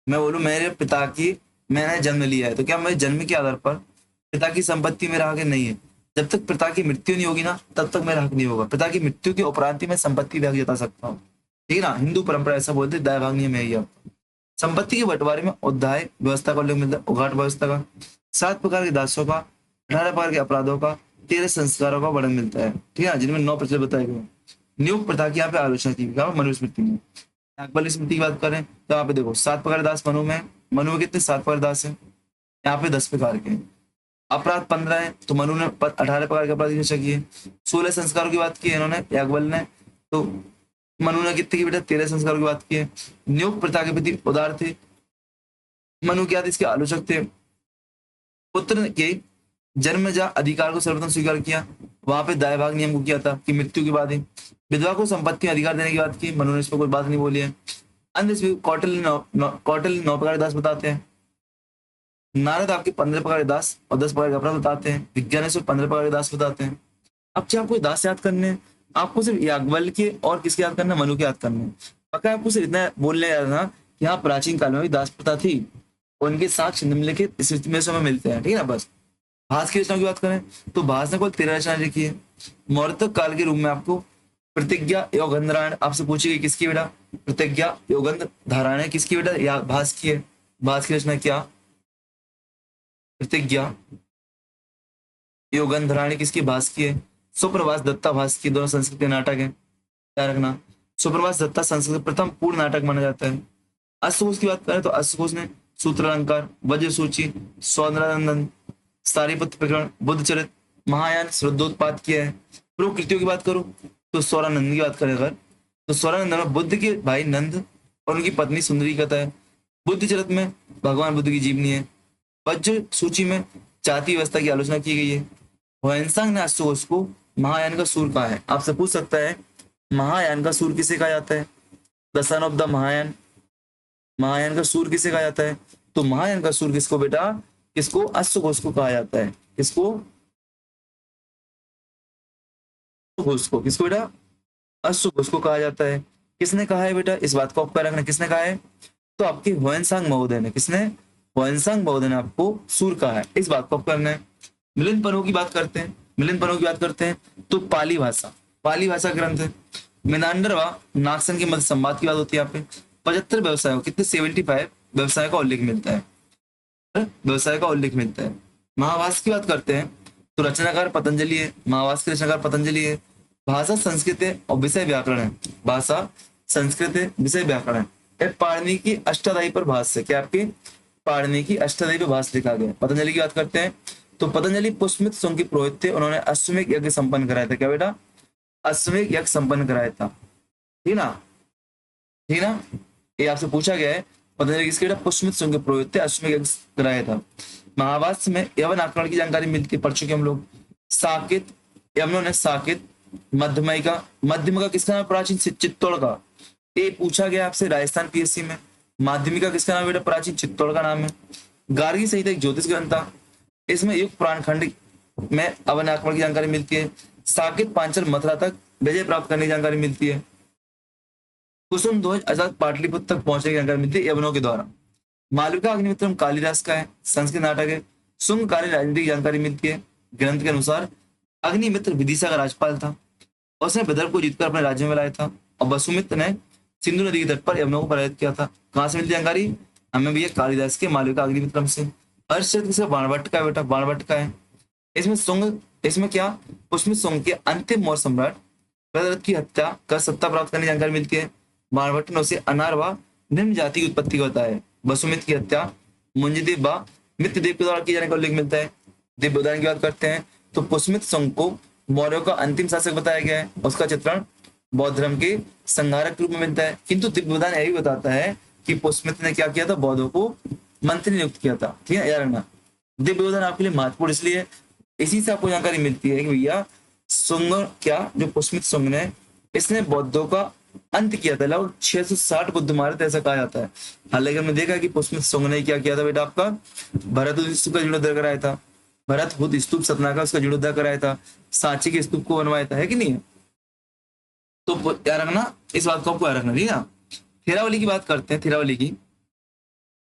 मैं बोलूं मेरे पिता की, मैंने जन्म लिया है, तो क्या मेरे जन्म के आधार पर पिता की संपत्ति मेरा हक नहीं है? जब तक पिता की मृत्यु नहीं होगी ना, तब तक मेरा हक नहीं होगा। पिता की मृत्यु के उपरांत ही मैं संपत्ति का हक जता सकता हूँ, ठीक है ना। हिंदू परंपरा ऐसा बोलते हैं, दाय भाग नियम है ये। संपत्ति के बंटवारे में उद्धाय व्यवस्था का उल्लेख मिलता है, उघाट व्यवस्था का, 7 प्रकार के दासों का, 18 प्रकार के अपराधों का, 13 संस्कारों का वर्णन मिलता है, ठीक है, जिनमें 9 प्रचलित बताए गए। नियुक्त प्रथा की यहाँ पे आलोचना की गई मनुस्मृति में। याज्ञवल्क्य स्मृति की बात करें तो यहाँ पे देखो 7 प्रकार के दास मनु में। मनु में कितने? 7 प्रकार दास है, यहाँ पे 10 प्रकार के। अपराध 15 है, तो मनु ने 18 प्रकार के अपराध की चर्चा की है। 16 संस्कारों की बात की है इन्होंने, याज्ञवल्क्य ने, तो मनु ने कितने की बेटा? 13 संस्कारों की बात की है। नियुक्त प्रथा के प्रति उदार थे मनु, क्या थे? इसके आलोचक थे। पुत्र के जन्मजा अधिकार को सर्वप्रथम स्वीकार किया, वहां पे दाय भाग नियम को किया था कि मृत्यु के बाद ही। विधवा को संपत्ति में अधिकार देने की बात की, मनु ने इस पर कोई बात नहीं बोली है। अन्य कौटिल्य 9 प्रकार के दास बताते हैं। नारद आपके 15 प्रकार के दास और 10 प्रकार के अपराध बताते हैं। विज्ञानेश्वर 15 प्रकार के दास बताते हैं। अब क्या आपको दास याद करने हैं? आपको सिर्फ याज्ञवल्क्य के और किसके याद करना है? मनु के याद करने हैं। पक्का आपको सिर्फ इतना बोलने याद कि हाँ प्राचीन काल में भी दास प्रथा थी, उनके साक्ष्य निम्नलिखित स्मृति में से मिलते हैं, ठीक है ना। बस भास की रचना की बात करें तो भास ने कुल 13 रचना लिखी है। मौर्य काल के रूप में आपको प्रतिज्ञा योगंध धारायण आपसे पूछी गई, किसकी बेटा? प्रतिज्ञा योगंध धारायण किसकी बेटा? या भास की है। भास की रचना क्या? प्रतिज्ञा, योगंधराणी किसकी, भास की है। सुप्रभाष दत्ता भास की, दोनों संस्कृत के नाटक है, ध्यान रखना। सुप्रभाष दत्ता संस्कृत के प्रथम पूर्ण नाटक माना जाता है। अश्वघोष की बात करें तो अश्वघोष ने सूत्र अलंकार, वज्र सूची, सौंदर्यनंदन, सारीपुत्र प्रकरण, बुद्धचरित, महायान, श्रद्धोत्पात किया है। प्रमुख कृतियों की बात करूं तो स्वरानंद की बात करें अगर, तो स्वरानंद में बुद्ध के भाई नंद और उनकी पत्नी सुंदरी की कथा है। बुद्धचरित में भगवान बुद्ध की जीवनी है। वज्र सूची में जाति व्यवस्था की आलोचना की गई है। ह्वेनसांग ने अश्वघोष को महायान का सूर कहा है। आपसे पूछ सकता है महायान का सूर किसे कहा जाता है, the son of the Mahayana, Mahayana का सूर किसे कहा जाता है। तो महायान का सूर किसको बेटा, किसको, अश्वघोष को कहा जाता है। किसको, अश्वघोष को, किसको बेटा, अश्वघोष को कहा जाता है। किसने कहा है बेटा, इस बात को आपको रखना, किसने कहा है, तो आपके ह्वेनसांग महोदय ने, किसने, ह्वेनसांग महोदय ने आपको सूर कहा है, इस बात को आपको करना है। मिलिंद पन्नू की बात करते हैं, मिलिंद पन्नू की बात करते हैं तो पाली भाषा, पाली भाषा ग्रंथ है। मिनांडरवा नागसन के मध्य संवाद की बात होती है यहाँ पे। 75 व्यवसायों, कितने, 75 व्यवसाय का उल्लेख मिलता है, व्यवसाय का उल्लेख मिलता है। महाभास की बात करते हैं तो रचनाकार पतंजलि है, महाभास के रचनाकार पतंजलि है। भाषा संस्कृत है और विषय व्याकरण है, भाषा संस्कृत है, विषय व्याकरण है। पाणिनि की अष्टाध्यायी पर भाष्य, क्या आपके पाणिनि की अष्टाध्यायी पर भाष्य लिखा गया। पतंजलि की बात करते हैं तो पतंजलि पुष्पमित संघ के पुरोहित थे, उन्होंने अश्वमेध यज्ञ संपन्न कराया था। क्या बेटा, अश्वमेध यज्ञ संपन्न कराया था, ठीक ना, ठीक ना, ये आपसे पूछा गया है। पतंजलि किसके बेटा, पुष्पमित संघ के पुरोहित थे, अश्वमेध यज्ञ कराया था। महाभाष्य में यवन आक्रमण की जानकारी मिलती है, पढ़ चुके हम लोग। साकेत, यवनों ने साकेत, मध्यमिका, मध्यमिका किसका नाम, प्राचीन चित्तौड़ का, ये पूछा गया आपसे राजस्थान पीएससी में। माध्यमिका किसका नाम बेटा, प्राचीन चित्तौड़ का नाम है। गार्गी संहिता एक ज्योतिष ग्रंथ था, इसमें युग पुराण खंड में अवन आक्रमण की जानकारी मिलती है। साकेत पांचल मथुरा तक विजय प्राप्त करने की जानकारी मिलती है। कुसुम ध्वज अर्थात पाटलिपुत्र तक पहुंचने की जानकारी मिलती है यवनों के द्वारा। मालविका अग्निमित्रम कालिदास का है, संस्कृत नाटक है। सुंगकालीन राजनीति की जानकारी मिलती है। ग्रंथ के अनुसार अग्निमित्र विदिशा का राजपाल था, उसने विदर्भ को जीतकर अपने राज्य में लाया था और वसुमित्र ने सिंधु नदी के तट पर यवनों को पराजित किया था। कहां से मिलती जानकारी हमें भैया, कालिदास के मालविका अग्निमित्रम से। हर्षचंद्र किसका, बाणभट्ट का है बेटा, बाणभट्ट का है। इसमें सुंग, इसमें क्या, पुष्मित सुंग के अंतिम मौर्य सम्राट भरत की हत्या कर सत्ता प्राप्त करने की जानकारी मिलती है। बाणभट्ट ने उसे अनार व निम्न जाति की उत्पत्ति को बताया है। वसुमित्र की हत्या मुंजदेव व मित्रदेव के द्वारा किए जाने का उल्लेख मिलता है। दिव्य उदाहरण की बात करते हैं तो पुष्मित सुंग को मौर्यों का अंतिम शासक बताया गया है, उसका चित्रण बौद्ध धर्म के संहारक रूप में मिलता है। किंतु दिव्य उदाहरण यही बताता है कि पुष्मित्र ने क्या किया था, बौद्धों को मंत्री नियुक्त किया था, ठीक है, याद रखना। दिव्य उदाहरण आपके लिए महत्वपूर्ण इसलिए, इसी से आपको जानकारी मिलती है कि भैया सुंग क्या, जो पुष्मित सुंग ने, इसने बौद्धों का अंत किया था। लगभग 660 बुद्ध मारे थे, ऐसा कहा जाता है। हालांकि हमने देखा कि पुष्मित सुंग ने क्या किया था बेटा, आपका भरत स्तूप का जीर्णोद्धार कराया था, भरत खुद स्तूप सतना का उसका जीर्णोद्धार कराया था, सांची के स्तूप को बनवाया था, है कि नहीं। तो याद रखना, इस बात को आपको याद रखना, ठीक है ना। थेरावली की बात करते हैं, थेरावली की,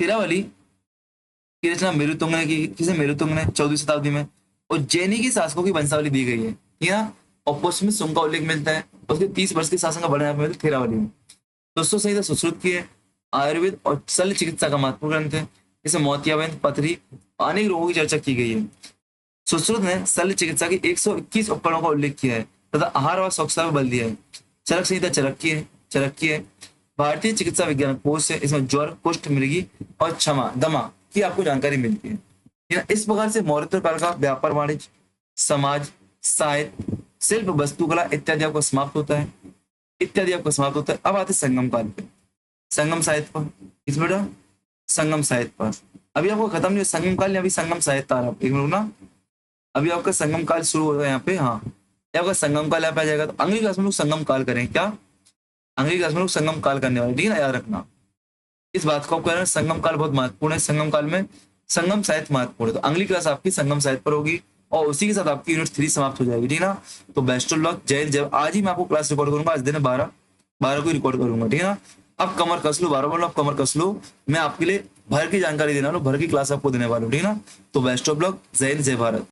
थेरावली की रचना मेरुतुंग ने की, किसे, मेरुतुंग ने 14वीं शताब्दी में। उज्जैनी की शासकों की वंशावली दी गई है, ठीक है ना। और पुष्मित सुंग का उल्लेख मिलता है, उसके 30 वर्ष के शासन का वर्णन यहाँ पे मिलता है थेरावली में। दोस्तों संहिता सुश्रुत की है, आयुर्वेद और शल्य चिकित्सा का महत्वपूर्ण ग्रंथ है। इसे मोतियाबिंद, पथरी, अनेक रोगों की चर्चा की गई है। सुश्रुत ने शल्य चिकित्सा के 121 उपकरणों का उल्लेख किया है तथा आहार और स्वच्छता पर बल दिया है। चरक संहिता चरक की है, चरक की है। भारतीय चिकित्सा विज्ञान कोश है, इसमें ज्वर, कुष्ठ मृगी और क्षमा दमा की आपको जानकारी मिलती है। इस प्रकार से मौर्योत्तर काल का व्यापार, वाणिज्य, समाज, साहित्य, शिल्प, वस्तुकला इत्यादि आपको समाप्त होता है, इत्यादि आपको समाप्त होता है। अब आते संगम काल पे, संगम साहित्य पर, इस बेटा संगम साहित्य पर। अभी आपको खत्म नहीं, संगम काल, अभी संगम साहित्य आ रहा है, एक मिनट ना, अभी आपका संगम काल शुरू होगा यहाँ पे। हाँ, आपका संगम काल यहाँ पे आ जाएगा। तो अगली क्लास में लोग संगम काल करें, क्या अगली क्लास में लोग संगम काल करने वाले, ठीक है ना, याद रखना इस बात को। आपको संगम काल बहुत महत्वपूर्ण है, संगम काल में संगम साहित्य महत्वपूर्ण है। तो अगली क्लास आपकी संगम साहित्य पर होगी और उसी के साथ आपकी यूनिट 3 समाप्त हो जाएगी, ठीक है ना। तो बेस्ट ऑफ लक, जय जय। आज ही मैं आपको क्लास रिकॉर्ड करूंगा, आज दिन 12 को रिकॉर्ड करूंगा, ठीक है ना। अब कमर कस लो, 12 बोलो, अब कमर कस लो, मैं आपके लिए भर की जानकारी देने वाला हूँ, भर की क्लास आपको देने वाला हूँ, ठीक है ना। तो बेस्ट ऑफ लक, जय हिंद, जय भारत।